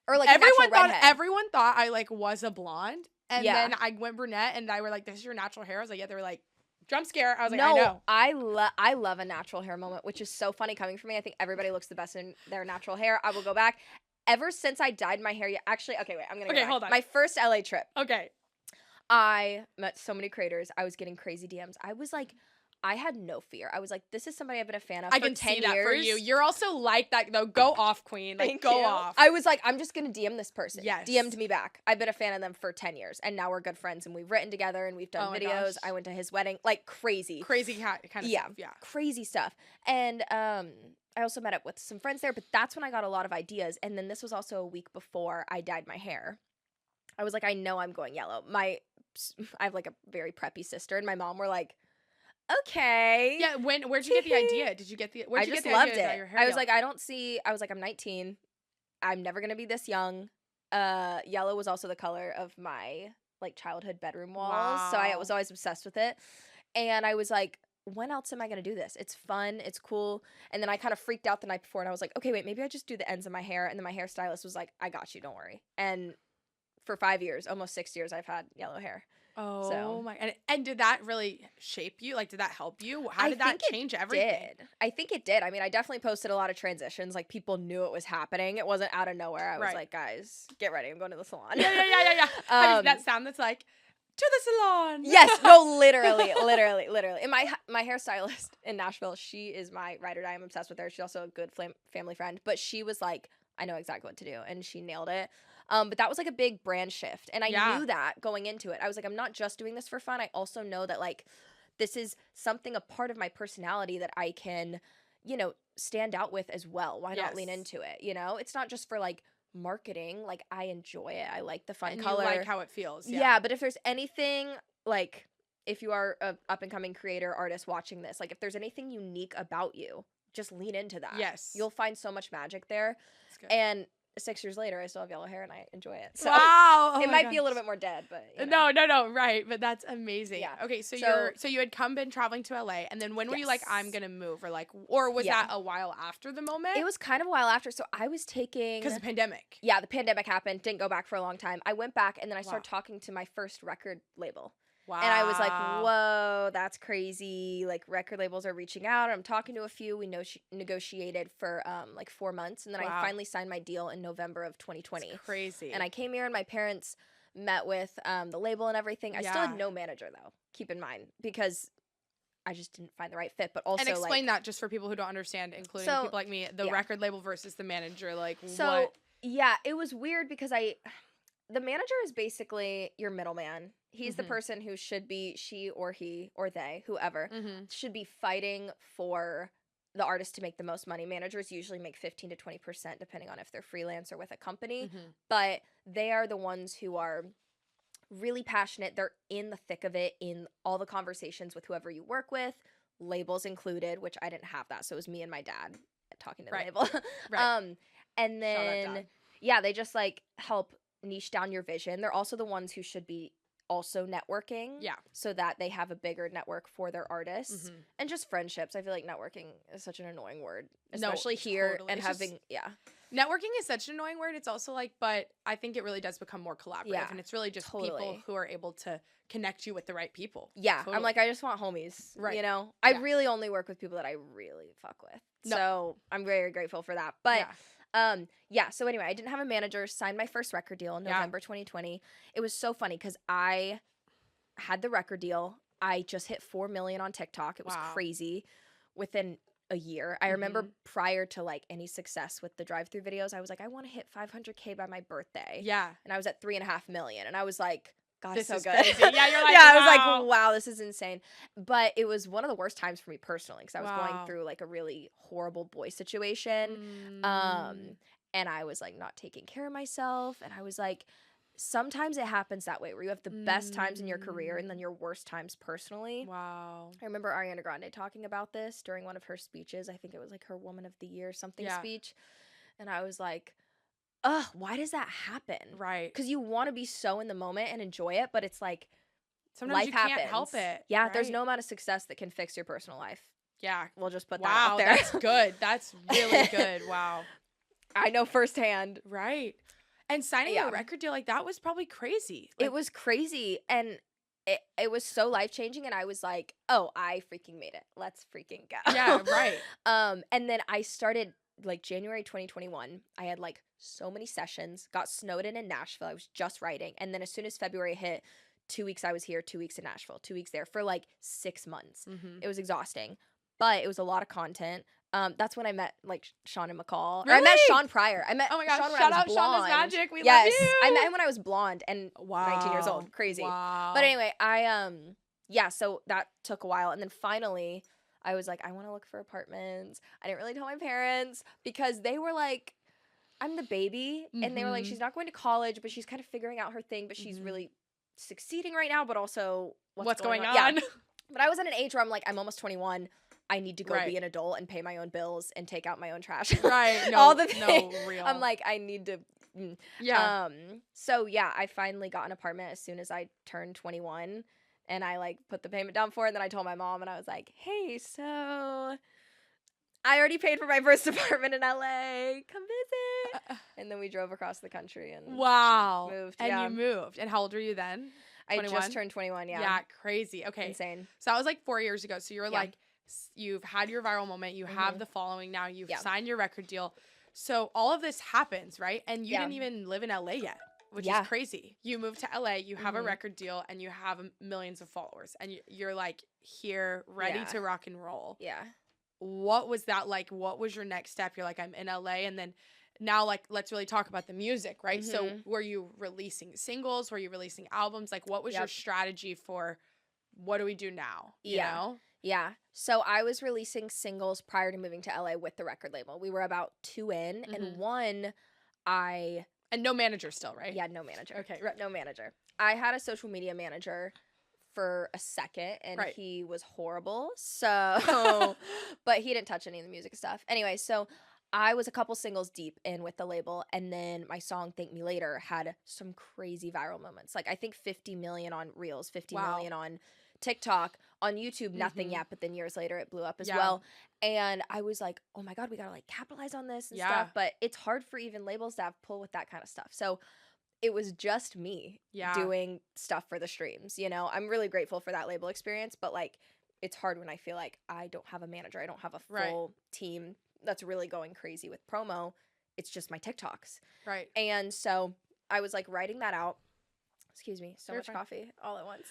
Or like everyone thought I like was a blonde. And then I went brunette and I were like, this is your natural hair. I was like, yeah, they were like, jump scare. I was like, I know. I love a natural hair moment, which is so funny coming from me. I think everybody looks the best in their natural hair. I will go back. Ever since I dyed my hair, actually, okay, wait, I'm gonna go back. Hold on. My first LA trip. Okay. I met so many creators. I was getting crazy DMs. I had no fear. I was like, this is somebody I've been a fan of for 10 years. I can see that for you. You're also like that, though. Go off, queen. Like, go off. I was like, I'm just going to DM this person. Yes. DM'd me back. I've been a fan of them for 10 years. And now we're good friends. And we've written together. And we've done videos. I went to his wedding. Like, crazy. Crazy kind of stuff. Yeah. Crazy stuff. And I also met up with some friends there. But that's when I got a lot of ideas. And then this was also a week before I dyed my hair. I was like, I know I'm going yellow. I have, like, a very preppy sister. And my mom were like, okay. Yeah, where'd you get the idea? Did you get the I just loved it. I was like, I'm 19. I'm never gonna be this young. Yellow was also the color of my like childhood bedroom walls. Wow. So I was always obsessed with it. And I was like, when else am I gonna do this? It's fun, it's cool. And then I kind of freaked out the night before and I was like, okay, wait, maybe I just do the ends of my hair. And then my hairstylist was like, I got you, don't worry. And for 5 years, almost 6 years, I've had yellow hair. Oh my! And did that really shape you? Like, did that help you? How did that change everything? I think it did. I mean, I definitely posted a lot of transitions. Like, people knew it was happening. It wasn't out of nowhere. I was like, guys, get ready. I'm going to the salon. Yeah. That sound that's like, to the salon. Yes. No, literally. And my hairstylist in Nashville, she is my ride or die. I'm obsessed with her. She's also a good family friend. But she was like, I know exactly what to do. And she nailed it. But that was like a big brand shift. And I knew that going into it. I was like, I'm not just doing this for fun. I also know that like this is something, a part of my personality that I can, stand out with as well. Why not lean into it? It's not just for like marketing. Like I enjoy it. I like the fun color. You like how it feels. Yeah. But if there's anything like, if you are a up and coming creator, artist watching this, like if there's anything unique about you, just lean into that. Yes. You'll find so much magic there. That's good. And 6 years later, I still have yellow hair and I enjoy it. So wow. It might be a little bit more dead, but No, right. But that's amazing. Yeah. Okay, so you had been traveling to LA, and then when were you like, I'm gonna move, or was that a while after the moment? It was kind of a while after. So I was taking, because the pandemic. Yeah, the pandemic happened. Didn't go back for a long time. I went back and then I started talking to my first record label. Wow. And I was like, whoa, that's crazy. Like, record labels are reaching out. I'm talking to a few. We negotiated for, 4 months. And then I finally signed my deal in November of 2020. That's crazy. And I came here and my parents met with the label and everything. I still had no manager, though, keep in mind, because I just didn't find the right fit. But also, and explain that just for people who don't understand, including people like me, the record label versus the manager. Like, what? Yeah, it was weird because the manager is basically your middleman. He's the person who should be, she or he or they, whoever, should be fighting for the artist to make the most money. Managers usually make 15 to 20%, depending on if they're freelance or with a company. But they are the ones who are really passionate. They're in the thick of it, in all the conversations with whoever you work with, labels included, which I didn't have that. So it was me and my dad talking to the label. And then, they just like help niche down your vision. They're also the ones who should be also networking, so that they have a bigger network for their artists and just friendships. I feel like networking is such an annoying word, especially here. Totally. And it's having networking is such an annoying word. It's also like, but I think it really does become more collaborative, and it's really just people who are able to connect you with the right people. I'm like, I just want homies, right? I really only work with people that I really fuck with, so I'm very grateful for that. But so anyway, I didn't have a manager, signed my first record deal in November 2020. It was so funny because I had the record deal. I just hit 4 million on TikTok. It was crazy within a year. I remember prior to like any success with the drive-through videos, I was like, I want to hit 500K by my birthday. Yeah. And I was at 3.5 million. And I was like, God, this is so good. Crazy. Yeah, you're like, I was like, wow, this is insane. But it was one of the worst times for me personally because I was going through like a really horrible boy situation. And I was like not taking care of myself. And I was like, sometimes it happens that way where you have the best times in your career and then your worst times personally. Wow. I remember Ariana Grande talking about this during one of her speeches. I think it was like her Woman of the Year speech. And I was like, ugh, why does that happen? Right. Because you want to be so in the moment and enjoy it, but it's like sometimes life happens. Can't help it. Yeah, right? There's no amount of success that can fix your personal life. Yeah. We'll just put that out there. That's good. That's really good. Wow. I know firsthand. Right. And signing a record deal like that was probably crazy. It was crazy. And it was so life-changing. And I was like, oh, I freaking made it. Let's freaking go. Yeah, right. And then I started like January 2021. I had like so many sessions, got snowed in Nashville. I was just writing. And then as soon as February hit, 2 weeks I was here, 2 weeks in Nashville, 2 weeks there for like 6 months. Mm-hmm. It was exhausting, but it was a lot of content. That's when I met like Sean and McCall. Really? Or I met Sean prior. I met Oh my gosh, Sean when shout I was out blonde. Sean is magic. We yes, love you. I met him when I was blonde and Wow. 19 years old. Crazy. Wow. But anyway, I yeah, so that took a while, and then finally I was like, I want to look for apartments. I didn't really tell my parents because they were like, I'm the baby, and they were like, she's not going to college, but she's kind of figuring out her thing, but she's really succeeding right now, but also what's going on? Yeah. But I was at an age where I'm like, I'm almost 21. I need to go be an adult and pay my own bills and take out my own trash. Right. No, all the things. No, real. I'm like, I need to. Yeah. So yeah, I finally got an apartment as soon as I turned 21, and I like put the payment down for it. And then I told my mom, and I was like, hey, so I already paid for my first apartment in LA. Come visit. And then we drove across the country and moved. And you moved. And how old were you then? 21? I just turned 21, yeah. Yeah, crazy. Okay. Insane. So that was like 4 years ago. So you were like, you've had your viral moment. You have the following now. You've signed your record deal. So all of this happens, right? And you didn't even live in LA yet, which is crazy. You moved to LA, you have a record deal, and you have millions of followers. And you're like here, ready to rock and roll. Yeah. What was that like? What was your next step? You're like, I'm in LA. And then now, like, let's really talk about the music, right? So were you releasing singles? Were you releasing albums? Like, what was your strategy for what do we do now? You know? Yeah. So I was releasing singles prior to moving to LA with the record label. We were about 2 in, and 1 I... And no manager still, right? Yeah, no manager. Okay. No manager. I had a social media manager for a second, and he was horrible. So, but he didn't touch any of the music stuff. Anyway, so I was a couple singles deep in with the label, and then my song Thank Me Later had some crazy viral moments. Like I think 50 million on Reels, 50 million on TikTok, on YouTube, nothing yet, but then years later it blew up as well. And I was like, oh my God, we gotta like capitalize on this and stuff. But it's hard for even labels to have pull with that kind of stuff. So it was just me doing stuff for the streams, you know? I'm really grateful for that label experience, but like it's hard when I feel like I don't have a manager, I don't have a full team that's really going crazy with promo. It's just my TikToks. Right. And so I was like writing that out. Excuse me, so much coffee all at once.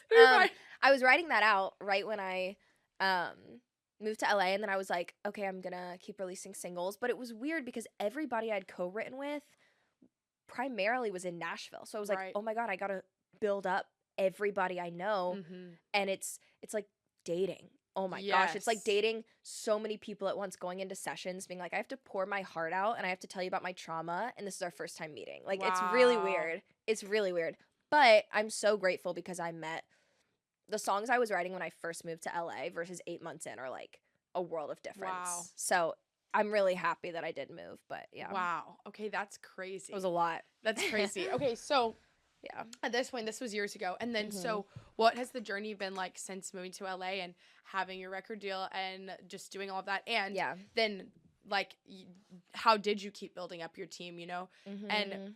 I was writing that out right when I moved to LA, and then I was like, okay, I'm gonna keep releasing singles. But it was weird because everybody I'd co-written with primarily was in Nashville. So I was like, oh my God, I gotta build up everybody I know. And it's like dating. Oh my gosh, it's like dating so many people at once, going into sessions, being like, I have to pour my heart out and I have to tell you about my trauma, and this is our first time meeting. Like, it's really weird. It's really weird. But I'm so grateful because I met the songs I was writing when I first moved to LA versus 8 months in are like a world of difference. Wow. So I'm really happy that I did move, but yeah. Wow. Okay, that's crazy. It was a lot. That's crazy. Okay, so at this point, this was years ago. And then so what has the journey been like since moving to LA and having your record deal and just doing all of that? And then like how did you keep building up your team, you know? And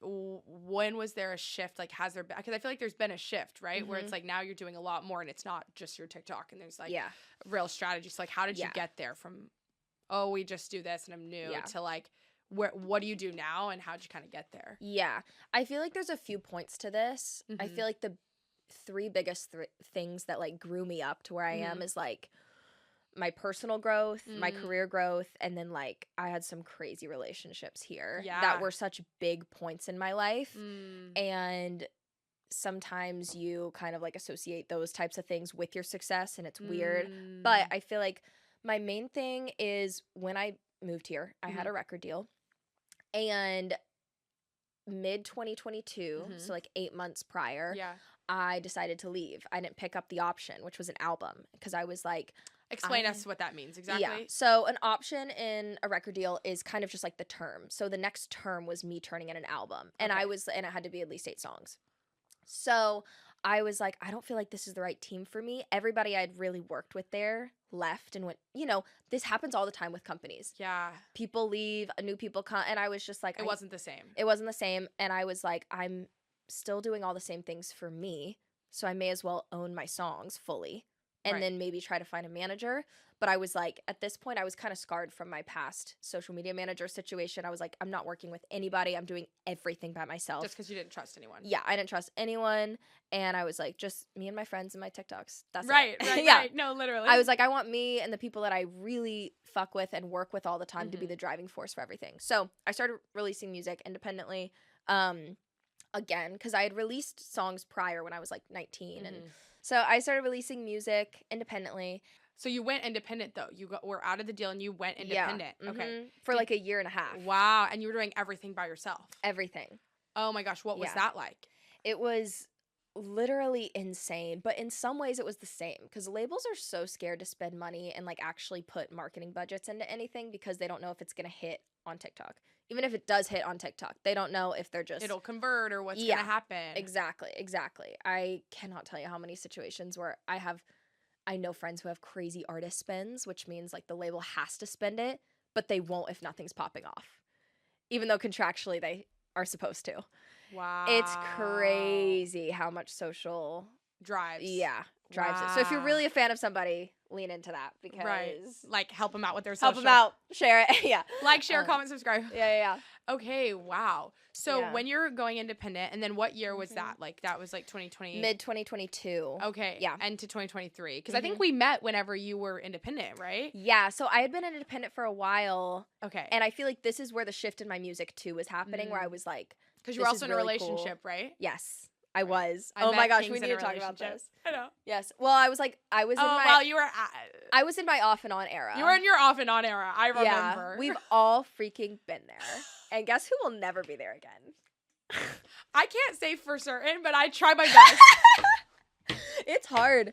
when was there a shift? Like, has there been, because I feel like there's been a shift, right? Where it's like now you're doing a lot more and it's not just your TikTok and there's like real strategy. So like, how did you get there from, oh, we just do this and I'm new to like, what do you do now and how'd you kind of get there? Yeah. I feel like there's a few points to this. I feel like the 3 biggest things that like grew me up to where I am is like my personal growth, my career growth, and then like I had some crazy relationships here that were such big points in my life. And sometimes you kind of like associate those types of things with your success, and it's weird. But I feel like my main thing is when I moved here, I had a record deal, and mid 2022, so like 8 months prior, I decided to leave. I didn't pick up the option, which was an album, because I was like, explain us what that means exactly. Yeah. So an option in a record deal is kind of just like the term. So the next term was me turning in an album, and and it had to be at least 8 songs. So I was like, I don't feel like this is the right team for me. Everybody I'd really worked with there left and went, you know, this happens all the time with companies. Yeah. People leave, new people come, and I was just like, it wasn't the same. It wasn't the same. And I was like, I'm still doing all the same things for me, so I may as well own my songs fully and then maybe try to find a manager. But I was like, at this point, I was kind of scarred from my past social media manager situation. I was like, I'm not working with anybody. I'm doing everything by myself. Just because you didn't trust anyone. Yeah, I didn't trust anyone. And I was like, just me and my friends and my TikToks. That's right, it. Right, right. No, literally. I was like, I want me and the people that I really fuck with and work with all the time to be the driving force for everything. So I started releasing music independently. Again, because I had released songs prior when I was like 19. And so I started releasing music independently. So you went independent, though. You were out of the deal and you went independent. Yeah. Okay. For like a year and a half. Wow. And you were doing everything by yourself. Everything. Oh my gosh. What was that like? It was literally insane. But in some ways it was the same. Because labels are so scared to spend money and like actually put marketing budgets into anything because they don't know if it's going to hit on TikTok. Even if it does hit on TikTok, they don't know if they're just... It'll convert or what's going to happen. Exactly. I cannot tell you how many situations where I know friends who have crazy artist spends, which means like the label has to spend it, but they won't if nothing's popping off. Even though contractually they are supposed to. Wow. It's crazy how much social... drives it. So if you're really a fan of somebody, lean into that because like help them out with their social. Help them out, share it. Yeah. Like, share, comment, subscribe. Yeah. Okay, wow. So when you're going independent, and then what year was that? Like that was like 2020 mid 2022. Okay. Yeah. And to 2023 because I think we met whenever you were independent, right? Yeah, so I had been independent for a while. Okay. And I feel like this is where the shift in my music too was happening where I was like, because you were also in a relationship, right? Yes. I was. Oh my gosh, we need to talk about this. I know. Yes. Well, I was in my... you were... I was in my off and on era. You were in your off and on era. I remember. Yeah, we've all freaking been there. And guess who will never be there again? I can't say for certain, but I try my best. It's hard.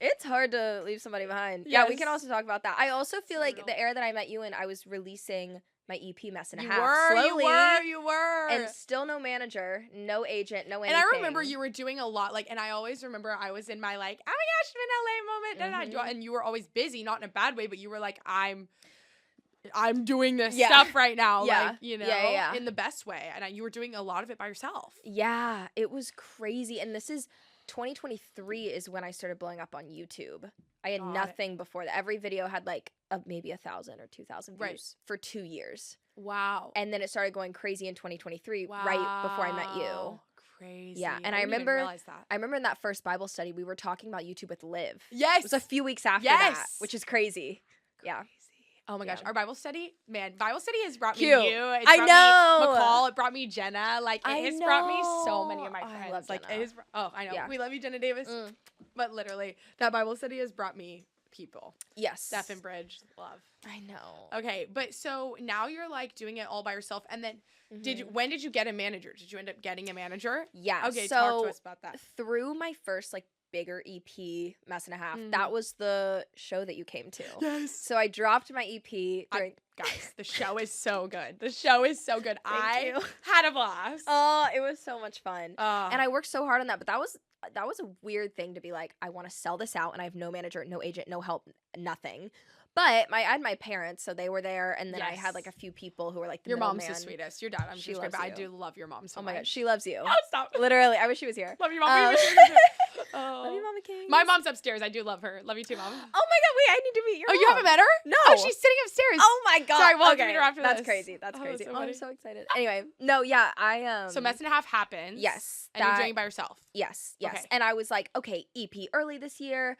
It's hard to leave somebody behind. Yes. Yeah, we can also talk about that. I also feel like the era that I met you in, I was releasing... my EP Mess and a Half. Slowly, you were. And still no manager, no agent, no anything. And I remember you were doing a lot, like, and I always remember I was in my, like, oh my gosh, I'm in LA moment. And you were always busy, not in a bad way, but you were like, I'm doing this stuff right now. Like, you know, in the best way. And you were doing a lot of it by yourself. Yeah, it was crazy. And this is 2023 is when I started blowing up on YouTube. I had nothing before that. Every video had like maybe 1,000 or 2,000 views for 2 years. Wow. And then it started going crazy in 2023, right before I met you. Crazy. Yeah, and I remember in that first Bible study, we were talking about YouTube with Liv. Yes. It was a few weeks after that, which is crazy. Yeah. Oh my gosh, our Bible study, Bible study has brought me you. It's brought me McCall. It brought me Jenna. Like it has brought me so many of my friends. I love like Jenna. it is. Oh, I know. Yeah. We love you, Jenna Davis. But literally, that Bible study has brought me people. Yes. Steph and Bridge, love. I know. Okay, but so now you're like doing it all by yourself, and then when did you get a manager? Did you end up getting a manager? Yeah. Okay, so talk to us about that. Through my first like bigger EP, Mess and a Half, that was the show that you came to. Yes. So I dropped my EP during... Guys, the show is so good. The show is so good. I had a blast. Oh, it was so much fun. And I worked so hard on that, but that was a weird thing to be like, I want to sell this out and I have no manager, no agent, no help, nothing. But I had my parents, so they were there, and then I had like a few people who were like your mom's the sweetest. Your dad, I'm just great, but I do love your mom so much. Oh my god, she loves you. Oh, stop. Literally, I wish she was here. Love you, mom. Love you, Mama King. My mom's upstairs. I do love her. Love you too, mom. Oh my god, wait, I need to meet your mom. You haven't met her? No. Oh, she's sitting upstairs. Oh my god. Sorry, we'll have to meet her after That's this. crazy. That's crazy. So I'm so excited. Anyway, no, yeah, So Mess and a Half happens. Yes. And you're doing it by yourself. Yes. Okay. And I was like, okay, EP early this year,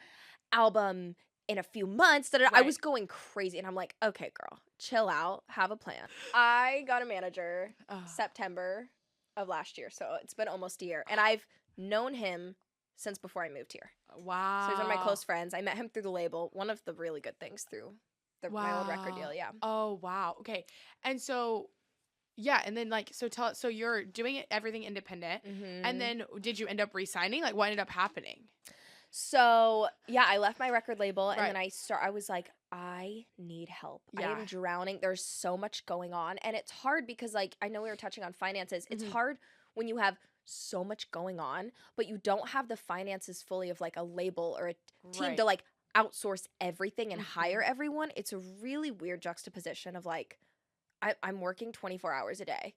album in a few months. I was going crazy, and I'm like, okay, girl, chill out, have a plan. I got a manager September of last year, so it's been almost a year, and I've known him since before I moved here. Wow. So he's one of my close friends. I met him through the label. One of the really good things through my old record deal. Yeah. Oh wow. Okay. And so, yeah, and then like so you're doing everything independent, and then did you end up re-signing? Like what ended up happening? So yeah, I left my record label, and then I was like, I need help. I am drowning. There's so much going on, and it's hard because like I know we were touching on finances. It's hard when you have so much going on, but you don't have the finances fully of like a label or a team to like outsource everything and hire everyone. It's a really weird juxtaposition of like, I'm working 24 hours a day,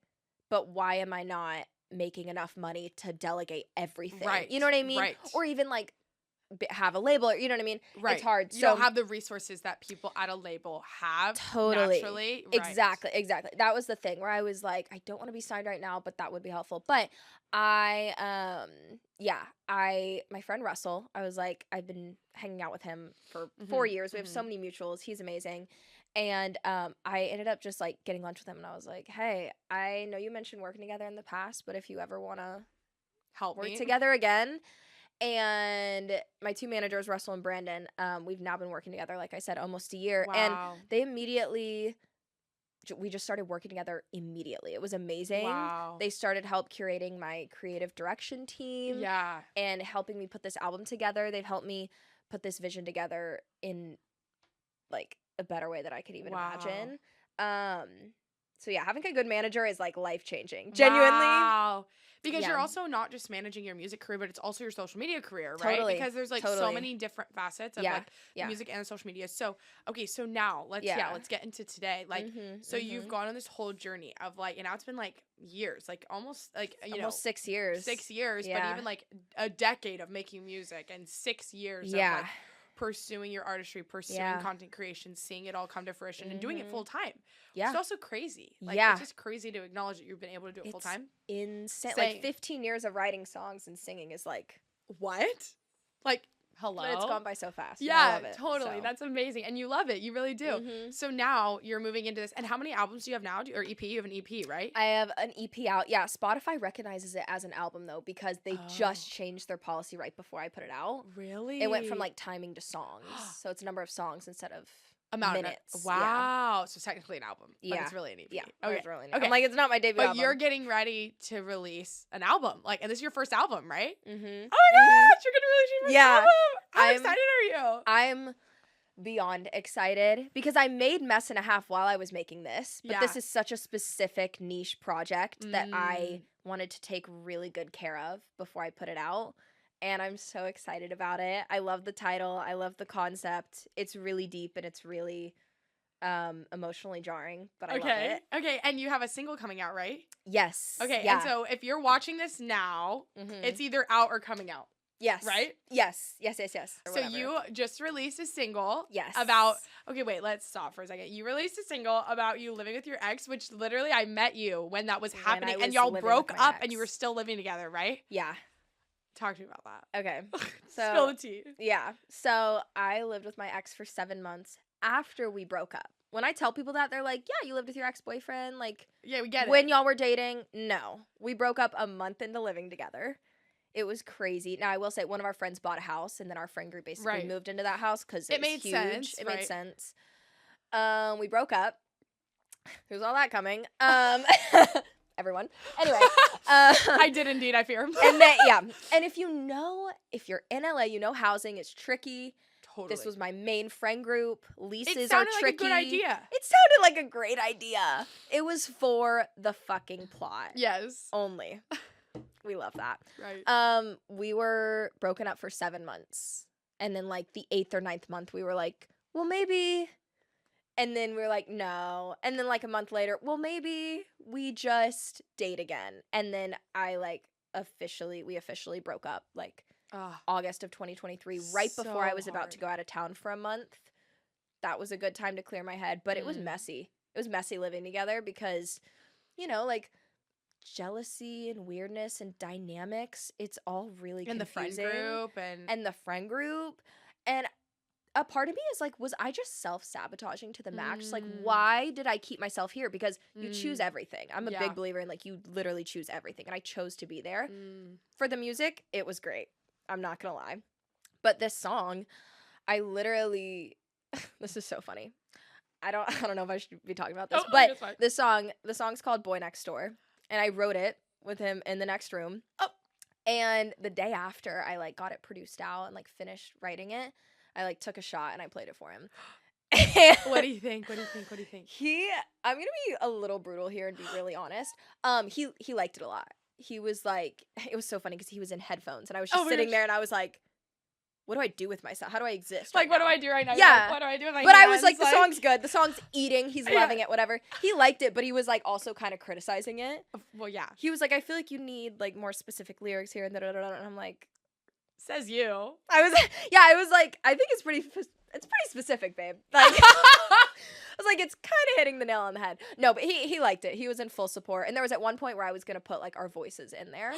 but why am I not making enough money to delegate everything? Right. You know what I mean? Right. Or even like, have a label, or you know what I mean? Right. It's hard. You don't have the resources that people at a label have. Totally. Naturally. Right. Exactly. That was the thing where I was like, I don't want to be signed right now, but that would be helpful. But my friend Russell, I was like, I've been hanging out with him for 4 years. We have so many mutuals. He's amazing. And I ended up just like getting lunch with him, and I was like, hey, I know you mentioned working together in the past, but if you ever want to help work together again. And my 2 managers, Russell and Brandon, we've now been working together, like I said, almost a year. Wow. And they we just started working together immediately. It was amazing. Wow. They started help curating my creative direction team. Yeah. And helping me put this album together. They've helped me put this vision together in like a better way that I could even imagine. So yeah, having a good manager is like life-changing. Genuinely. Wow. Because you're also not just managing your music career, but it's also your social media career, right? Totally. Because there's like so many different facets of like music and social media. So, okay, so now let's get into today. Like, you've gone on this whole journey of like, and now it's been like years, like almost like, almost 6 years. 6 years, but even like a decade of making music and 6 years of like pursuing your artistry, pursuing content creation, seeing it all come to fruition and doing it full time. Yeah. It's also crazy. Like, it's just crazy to acknowledge that you've been able to do it full time. Insane. Like 15 years of writing songs and singing is like, what? Like, hello? But it's gone by so fast. Yeah, I love it, totally. So. That's amazing. And you love it. You really do. So now you're moving into this. And how many albums do you have now? Or EP? You have an EP, right? I have an EP out. Yeah, Spotify recognizes it as an album, though, because they just changed their policy right before I put it out. Really? It went from, like, timing to songs. So it's a number of songs instead of minutes. Wow. So it's technically an album. But it's really an EP. Yeah. Okay. It's really an album. I'm like, it's not my debut album. But you're getting ready to release an album. Like, and this is your first album, right? Mm-hmm. Oh my gosh, you're going to release your first album. How excited are you? I'm beyond excited because I made Mess and a Half while I was making this. But this is such a specific niche project that I wanted to take really good care of before I put it out. And I'm so excited about it. I love the title. I love the concept. It's really deep and it's really emotionally jarring, but I love it. Okay, and you have a single coming out, right? Yes. Okay, and so if you're watching this now, it's either out or coming out. Yes. Right? Yes. So you just released a single. Yes. About, okay, wait, let's stop for a second. You released a single about you living with your ex, which literally I met you when that was happening. And y'all broke up and you were still living together, right? Yeah. Talk to me about that. Okay. So spill the tea. Yeah. So I lived with my ex for 7 months after we broke up. When I tell people that, they're like, yeah, you lived with your ex-boyfriend. Like, yeah, we get it. When y'all were dating, no. We broke up a month into living together. It was crazy. Now, I will say one of our friends bought a house, and then our friend group basically moved into that house because it was made huge. Sense. It made sense. We broke up. There's all that coming. Everyone. Anyway. I did indeed, I fear. And then, yeah. And if you're in LA, you know housing is tricky. Totally. This was my main friend group. Leases are tricky. It sounded like a good idea. It sounded like a great idea. It was for the fucking plot. Yes. Only. We love that. Right. We were broken up for 7 months. And then like the 8th or 9th month, we were like, well, maybe. And then we were like, no. And then like a month later, well, maybe we just date again. And then we officially broke up like August of 2023, right before I was about to go out of town for a month. That was a good time to clear my head, but it was messy. It was messy living together because, like jealousy and weirdness and dynamics, it's all really confusing. And the friend group. And a part of me is like, was I just self-sabotaging to the max? Like, why did I keep myself here? Because you choose everything. I'm a big believer in like, you literally choose everything. And I chose to be there. For the music, it was great. I'm not gonna lie. But this song, I literally, this is so funny. I don't know if I should be talking about this, but the song's called Boy Next Door. And I wrote it with him in the next room. And the day after I like got it produced out and like finished writing it, I like took a shot and I played it for him. What do you think? I'm gonna be a little brutal here and be really honest. He liked it a lot. He was like, it was so funny because he was in headphones and I was just sitting there and I was like, what do I do with myself? How do I exist? Like, what do I do right now? Yeah. Like, what do I do with my But hands? I was like, the song's good. The song's eating. He's loving it, whatever. He liked it, but he was like also kind of criticizing it. Well, yeah. He was like, I feel like you need like more specific lyrics here and da-da-da-da. And I'm like, Says you. I was like, I think it's pretty specific, babe. Like, I was like, it's kind of hitting the nail on the head. No, but he liked it. He was in full support. And there was at one point where I was going to put like our voices in there.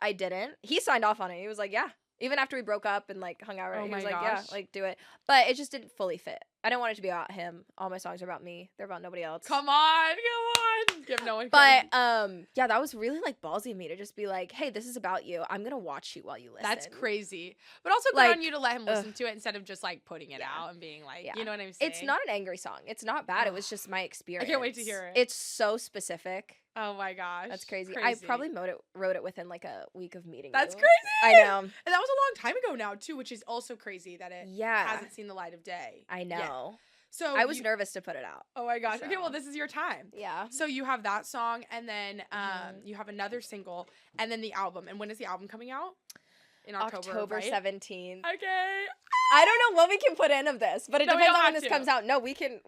I didn't. He signed off on it. He was like, yeah. Even after we broke up and like hung out, he was like, yeah, like do it. But it just didn't fully fit. I don't want it to be about him. All my songs are about me. They're about nobody else. Come on. Give no one credit. But yeah, that was really like ballsy of me to just be like, hey, this is about you. I'm gonna watch you while you listen. That's crazy. But also good on you to let him listen to it instead of just like putting it out and being like, you know what I'm saying? It's not an angry song. It's not bad. It was just my experience. I can't wait to hear it. It's so specific. Oh my gosh. That's crazy. I probably wrote it within like a week of meeting That's you. crazy. I know. And that was a long time ago now too, which is also crazy that it hasn't seen the light of day. I know. Yet. So I was nervous to put it out. Oh my gosh. So. Okay, well this is your time. Yeah. So you have that song and then you have another single and then the album. And when is the album coming out? In October, right? 17th. Okay. I don't know what we can put in of this, but it depends on when this comes out. No, we can.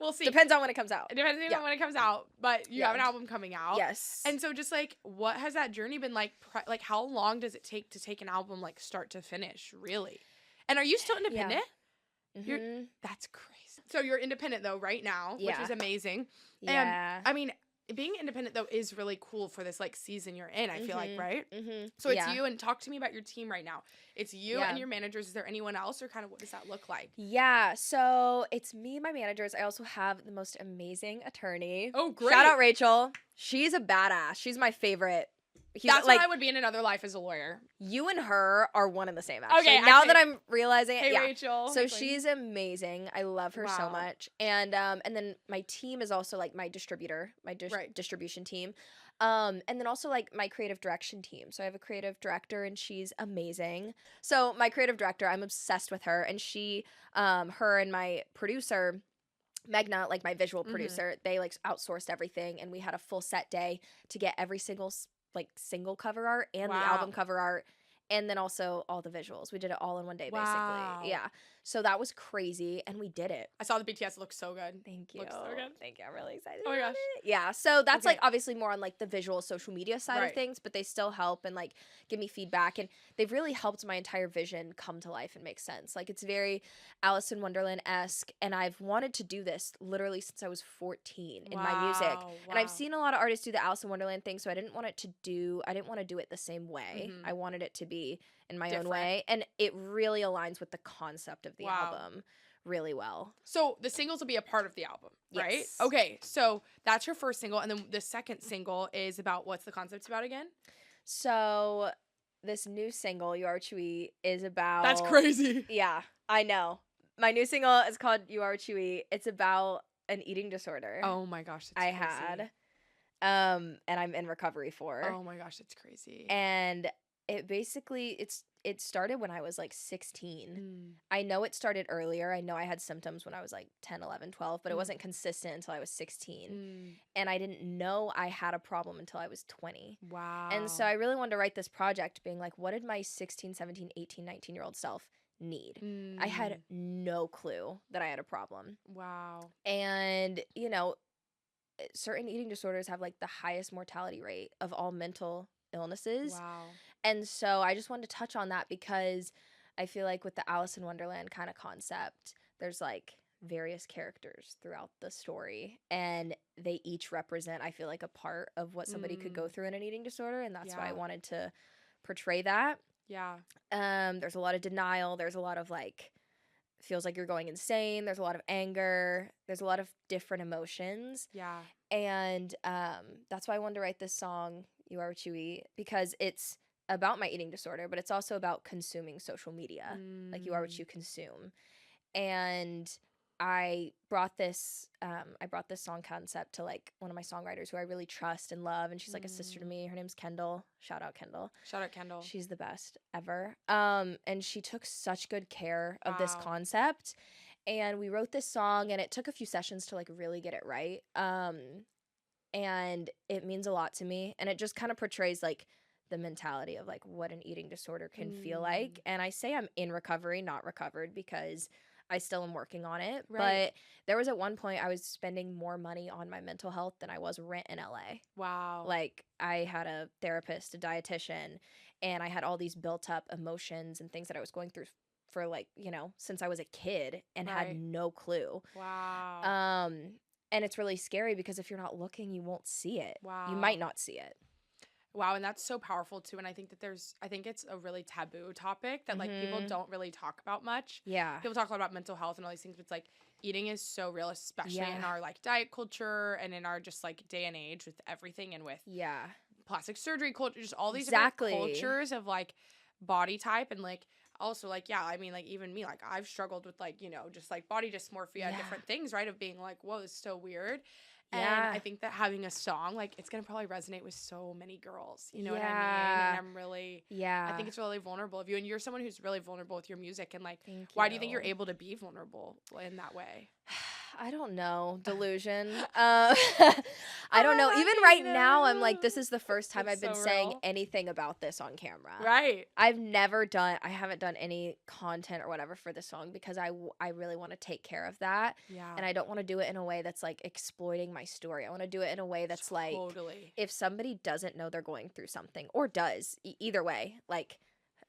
We'll see. Depends on when it comes out. It depends on when it comes out, but you have an album coming out. Yes. And so just like, what has that journey been like? Like, how long does it take to take an album like start to finish, really? And are you still independent? Yeah. That's crazy. So you're independent though right now, which is amazing. Yeah. And I mean, being independent though is really cool for this like season you're in, I feel like, right? So it's you, and talk to me about your team right now. It's you and your managers. Is there anyone else, or kind of what does that look like? Yeah, so it's me and my managers. I also have the most amazing attorney. Oh, great. Shout out Rachel. She's a badass. She's my favorite. That's like, what I would be in another life as a lawyer. You and her are one and the same, actually. Okay, now that I'm realizing it. Hey, Rachel. So she's amazing. I love her so much. And then my team is also like my distributor, my distribution team. And then also like my creative direction team. So I have a creative director and she's amazing. So my creative director, I'm obsessed with her. And she, her and my producer, Megna, like my visual producer, they like outsourced everything. And we had a full set day to get every single cover art and the album cover art, and then also all the visuals. We did it all in one day, basically. Yeah. So that was crazy, and we did it. I saw the BTS. It looked so good. Thank you. Looks so good. Thank you. I'm really excited. Oh my gosh. Yeah. So that's like obviously more on like the visual social media side of things, but they still help and like give me feedback, and they've really helped my entire vision come to life and make sense. Like it's very Alice in Wonderland-esque, and I've wanted to do this literally since I was 14 in my music. And I've seen a lot of artists do the Alice in Wonderland thing, so I didn't want to do it the same way. I wanted it to be in my own way, and it really aligns with the concept of the album really well. So the singles will be a part of the album, right? Yes. Okay, so that's your first single, and then the second single is about, what's the concept about again? So this new single, You Are What You Eat, is about... That's crazy. Yeah, I know. My new single is called You Are What You Eat. It's about an eating disorder. Oh my gosh, that's crazy. had. And I'm in recovery for. Oh my gosh, that's crazy. And it basically, it started when I was like 16. I know it started earlier. I know I had symptoms when I was like 10, 11, 12, but it wasn't consistent until I was 16. And I didn't know I had a problem until I was 20. Wow. And so I really wanted to write this project being like, what did my 16, 17, 18, 19-year-old self need? I had no clue that I had a problem. Wow. And, you know, certain eating disorders have like the highest mortality rate of all mental illnesses. Wow. And so I just wanted to touch on that because I feel like with the Alice in Wonderland kind of concept, there's like various characters throughout the story, and they each represent, I feel like, a part of what somebody could go through in an eating disorder, and that's why I wanted to portray that. Yeah. There's a lot of denial. There's a lot of like, feels like you're going insane. There's a lot of anger. There's a lot of different emotions. Yeah. And that's why I wanted to write this song, You Are What You Eat, because it's about my eating disorder, but it's also about consuming social media. Like, you are what you consume. And I brought this song concept to like one of my songwriters who I really trust and love, and she's like a sister to me. Her name's Kendall. Shout out Kendall. Shout out Kendall. She's the best ever. And she took such good care of this concept. And we wrote this song, and it took a few sessions to like really get it right. And it means a lot to me, and it just kind of portrays like the mentality of like what an eating disorder can feel like. And I say I'm in recovery, not recovered, because I still am working on it. But there was at one point I was spending more money on my mental health than I was rent in LA. Wow. Like, I had a therapist, a dietitian, and I had all these built up emotions and things that I was going through for like, you know, since I was a kid and had no clue. Wow. And it's really scary because if you're not looking, you won't see it. Wow. You might not see it. Wow, and that's so powerful too. And I think that I think it's a really taboo topic that like people don't really talk about much. Yeah. People talk a lot about mental health and all these things, but it's like eating is so real, especially in our like diet culture and in our just like day and age with everything and with plastic surgery culture, just all these different cultures of like body type and like also like, yeah, I mean like even me, like I've struggled with like, you know, just like body dysmorphia and different things, right? Of being like, whoa, this is so weird. And I think that having a song, like, it's going to probably resonate with so many girls. You know what I mean? And I'm really, I think it's really vulnerable of you. And you're someone who's really vulnerable with your music. And, like, why do you think you're able to be vulnerable in that way? I don't know. Delusion. I don't know. Even right now, I'm like, this is the first time I've been saying anything about this on camera. Right. I haven't done any content or whatever for this song because I really want to take care of that. Yeah. And I don't want to do it in a way that's like exploiting my story. I want to do it in a way that's like, if somebody doesn't know they're going through something or does, either way, like,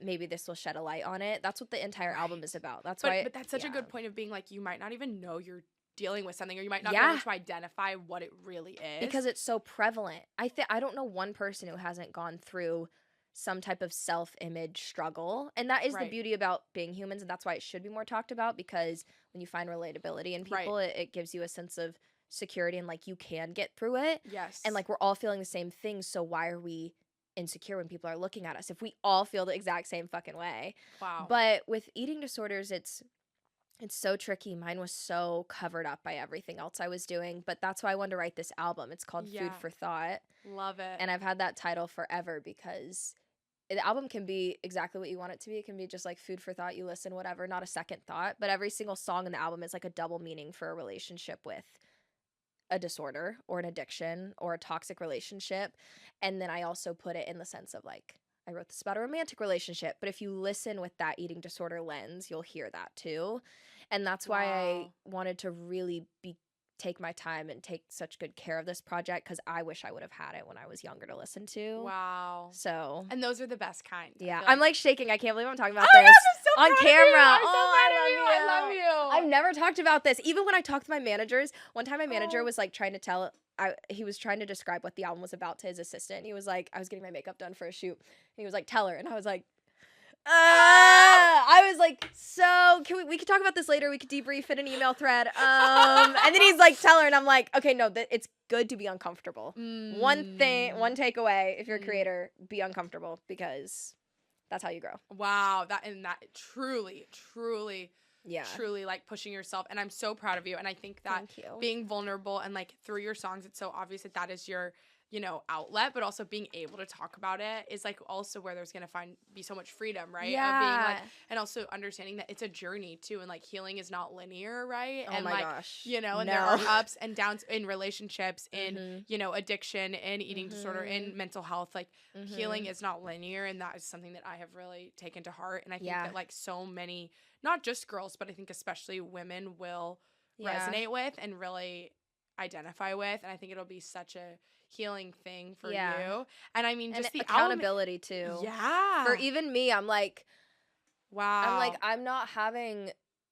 maybe this will shed a light on it. That's what the entire album is about. That's why. But that's such a good point of being like, you might not even know you're dealing with something, or you might not be able to identify what it really is because it's so prevalent. I don't know one person who hasn't gone through some type of self-image struggle, and that is the beauty about being humans, and that's why it should be more talked about, because when you find relatability in people, it gives you a sense of security and like you can get through it. Yes. And like we're all feeling the same thing, so why are we insecure when people are looking at us if we all feel the exact same fucking way? Wow. But with eating disorders, it's so tricky. Mine was so covered up by everything else I was doing, but that's why I wanted to write this album. It's called Food for Thought. Love it. And I've had that title forever because the album can be exactly what you want it to be. It can be just like food for thought. You listen, whatever, not a second thought. But every single song in the album is like a double meaning for a relationship with a disorder or an addiction or a toxic relationship. And then I also put it in the sense of like, I wrote this about a romantic relationship, but if you listen with that eating disorder lens, you'll hear that too. And that's why I wanted to really take my time and take such good care of this project, because I wish I would have had it when I was younger to listen to. Wow. So. And those are the best kind. Yeah. I'm like shaking. I can't believe I'm talking about this on camera. I love you. I've never talked about this. Even when I talked to my managers, one time my manager was like trying to he was trying to describe what the album was about to his assistant. He was like, I was getting my makeup done for a shoot. And he was like, tell her. And I was like, I was like, so we could talk about this later. We could debrief in an email thread. And then he's like, tell her. And I'm like, okay, no, it's good to be uncomfortable. One takeaway, if you're a creator, be uncomfortable, because that's how you grow. Wow. That truly like pushing yourself. And I'm so proud of you. And I think that being vulnerable and like through your songs, it's so obvious that is your, you know, outlet, but also being able to talk about it is like also where there's going to be so much freedom, right? Yeah. Of being like, and also understanding that it's a journey too. And like healing is not linear, right? Oh and my like, gosh. you know, and there are ups and downs in relationships, in, you know, addiction, in eating disorder, in mental health. Like healing is not linear. And that is something that I have really taken to heart. And I think that like so many, not just girls, but I think especially women will resonate with and really identify with. And I think it'll be such a healing thing for you. And I mean, just the accountability too. Yeah. For even me, I'm like, wow. I'm like,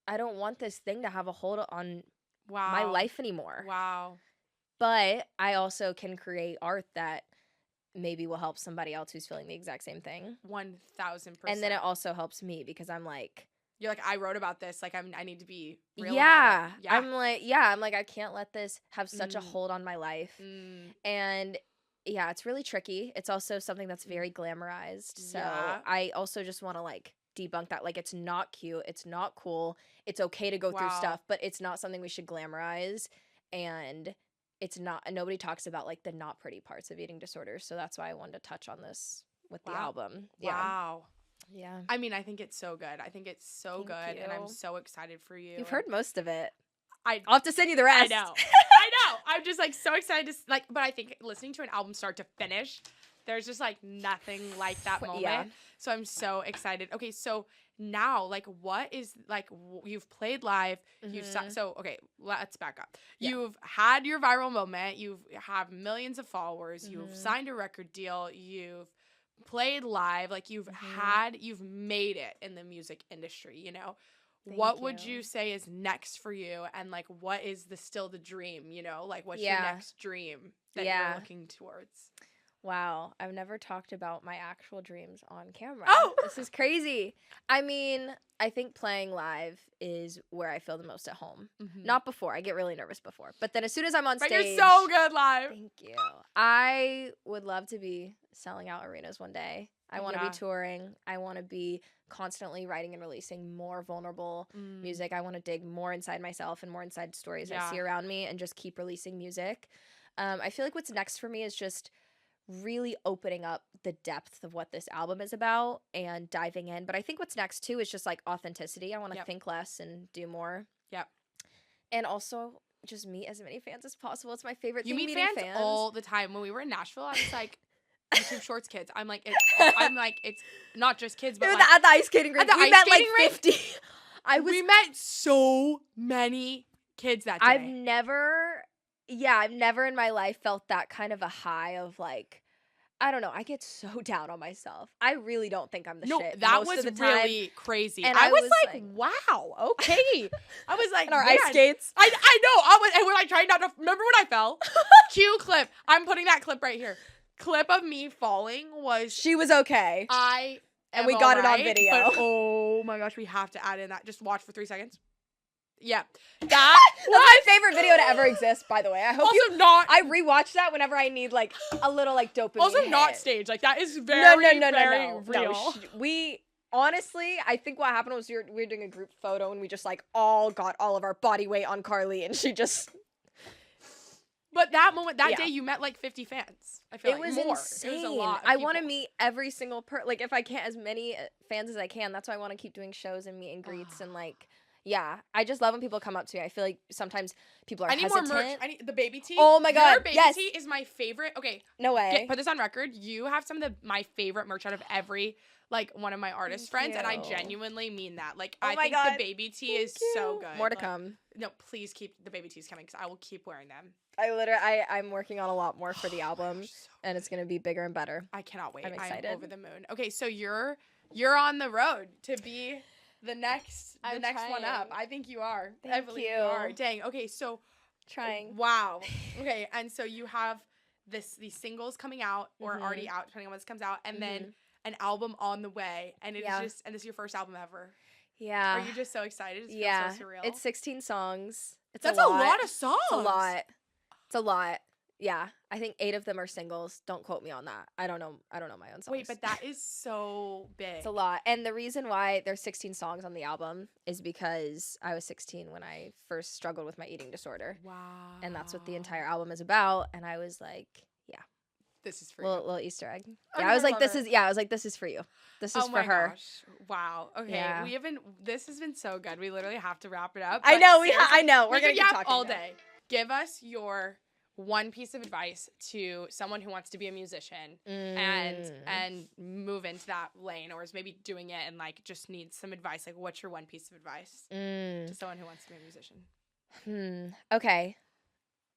I don't want this thing to have a hold on my life anymore. Wow. But I also can create art that maybe will help somebody else who's feeling the exact same thing. 1000%. And then it also helps me because I'm like, you're like, I wrote about this. Like, I need to be real about it. Yeah. I'm like, I can't let this have such a hold on my life. And yeah, it's really tricky. It's also something that's very glamorized. So I also just want to like debunk that. Like, it's not cute. It's not cool. It's okay to go through stuff, but it's not something we should glamorize. And it's not, nobody talks about like the not pretty parts of eating disorders. So that's why I wanted to touch on this with the album. Wow. Yeah. I mean, I think it's so good. I think it's so good, and I'm so excited for you. You've heard most of it. I'll have to send you the rest. I know. I know. I'm just like so excited to like, but I think listening to an album start to finish, there's just like nothing like that moment. Yeah. So I'm so excited. Okay, so now like what is like you've played live, okay, let's back up. You've had your viral moment, you have millions of followers, you've signed a record deal, you've played live, like you've made it in the music industry, you know. Thank would you say is next for you, and like what is still the dream, you know, like what's your next dream that you're looking towards? Wow, I've never talked about my actual dreams on camera. Oh, this is crazy. I mean, I think playing live is where I feel the most at home. Not before. I get really nervous before. But then as soon as I'm on stage. But you're so good live. Thank you. I would love to be selling out arenas one day. I want to be touring. I want to be constantly writing and releasing more vulnerable music. I want to dig more inside myself and more inside stories I see around me and just keep releasing music. I feel like what's next for me is just really opening up the depth of what this album is about and diving in. But I think what's next too is just like authenticity. I want to think less and do more. Yep. And also just meet as many fans as possible. It's my favorite thing. You meet fans all the time. When we were in Nashville, I was like, YouTube Shorts kids. I'm like, it's not just kids, but like, at the ice skating rink. We met like 50. We met so many kids that day. I've never in my life felt that kind of a high of like, I don't know. I get so down on myself. I really don't think I'm the shit. That most was of the time. really crazy. And I was like, wow, okay. I was like, and our ice skates. I know. And when I tried not to remember when I fell. Cue clip. I'm putting that clip right here. Clip of me falling was. She was okay. And we got it on video. But, oh my gosh, we have to add in that. Just watch for 3 seconds. Yeah, that's my favorite video to ever exist. By the way, I hope I rewatch that whenever I need like a little like dopamine. Also, hit. Not staged. Like that is very real. No, we honestly, I think what happened was we were doing a group photo and we just like all got all of our body weight on Carlie and she just. But that moment, that day, you met like 50 fans. I feel it like was more. Insane. It was a lot. I want to meet every single like if I can, as many fans as I can. That's why I want to keep doing shows and meet and greets and like. Yeah, I just love when people come up to me. I feel like sometimes people are hesitant. More merch. I need the baby tee. Oh my god, your baby tee is my favorite. Okay, no way. Put this on record. You have some of my favorite merch out of every like one of my artist friends, and I genuinely mean that. Like I think the baby tee is so good. More to come. No, please keep the baby tees coming because I will keep wearing them. I'm working on a lot more for the album, and it's gonna be bigger and better. I cannot wait. I'm excited. I'm over the moon. Okay, so you're on the road to be the next one up. I think you are. Thank you. You are. Dang. Okay, so trying. Wow. Okay, and so you have these singles coming out or already out, depending on when this comes out, and then an album on the way, and it's just and this is your first album ever. Yeah. Are you just so excited? It feels so surreal. It's 16 songs. That's a lot of songs. It's a lot. Yeah, I think 8 of them are singles. Don't quote me on that. I don't know my own songs. Wait, but that is so big. It's a lot. And the reason why there's 16 songs on the album is because I was 16 when I first struggled with my eating disorder. Wow. And that's what the entire album is about. And I was like, yeah. This is for you. Little Easter egg. Yeah, I was like, this is for you. This is for her. Gosh. Wow. Okay. Yeah. This has been so good. We literally have to wrap it up. I know. I know. We're going to keep talking all day. Give us your one piece of advice to someone who wants to be a musician and move into that lane, or is maybe doing it and like just needs some advice. Like, what's your one piece of advice to someone who wants to be a musician? Okay.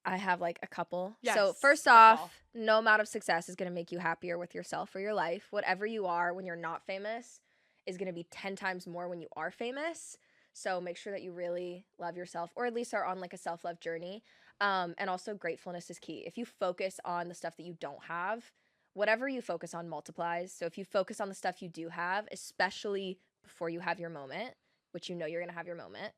I have like a couple. Yes, so first off, no amount of success is going to make you happier with yourself or your life. Whatever you are when you're not famous is going to be 10 times more when you are famous. So make sure that you really love yourself, or at least are on like a self-love journey. And also gratefulness is key. If you focus on the stuff that you don't have, whatever you focus on multiplies. So if you focus on the stuff you do have, especially before you have your moment, which you know you're going to have your moment,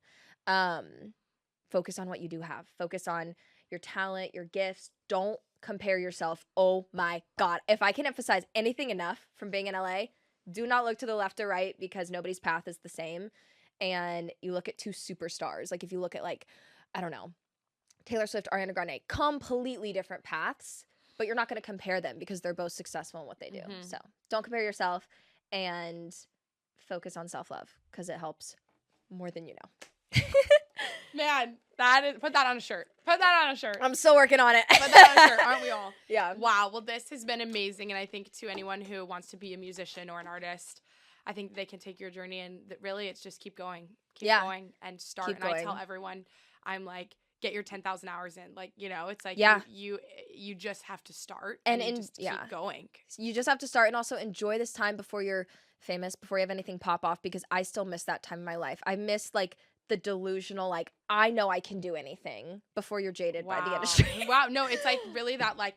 focus on what you do have. Focus on your talent, your gifts. Don't compare yourself. Oh my God. If I can emphasize anything enough from being in LA, do not look to the left or right, because nobody's path is the same. And you look at 2 superstars. Like if you look at like, I don't know, Taylor Swift, Ariana Grande, completely different paths, but you're not going to compare them because they're both successful in what they do. So don't compare yourself and focus on self-love, because it helps more than you know. Man, put that on a shirt. I'm still working on it. Put that on a shirt, aren't we all? Yeah. Wow. Well, this has been amazing. And I think to anyone who wants to be a musician or an artist, I think they can take your journey, and really it's just keep going and start. Keep going. I tell everyone, I'm like, get your 10,000 hours in. Like, you know, it's like you just have to start and just keep going. You just have to start and also enjoy this time before you're famous, before you have anything pop off, because I still miss that time in my life. I miss like the delusional, like, I know I can do anything before you're jaded by the industry. Wow. No, it's like really that like,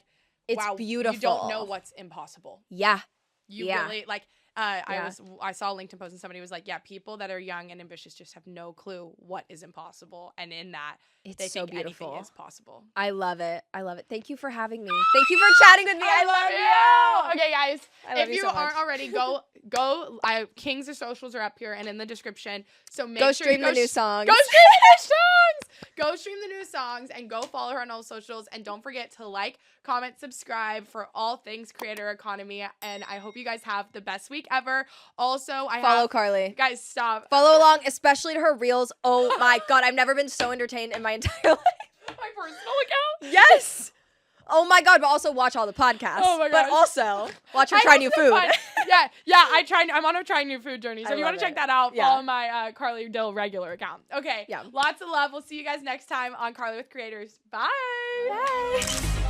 it's beautiful. You don't know what's impossible. Yeah. You really like, I saw a LinkedIn post and somebody was like, yeah, people that are young and ambitious just have no clue what is impossible. And in that, they think beautiful. Anything is possible. I love it. I love it. Thank you for having me. Thank you for chatting with me. I love you. Okay, guys, if you aren't already, go. Kings of socials are up here and in the description. So make sure stream the new songs. Go stream the new songs. Go stream the new songs and go follow her on all socials. And don't forget to like, comment, subscribe for all things creator economy. And I hope you guys have the best week ever. Also, follow Carlie. Guys, stop. Follow along, especially to her reels. Oh my God, I've never been so entertained in my entire life. My personal account? Yes. Oh my God, but also watch all the podcasts. Oh my God. But also watch her try new food. I'm on a try new food journey. So if you want to check that out, follow my Carlie Dill regular account. Okay. Yeah. Lots of love. We'll see you guys next time on Carlie with Creators. Bye. Bye.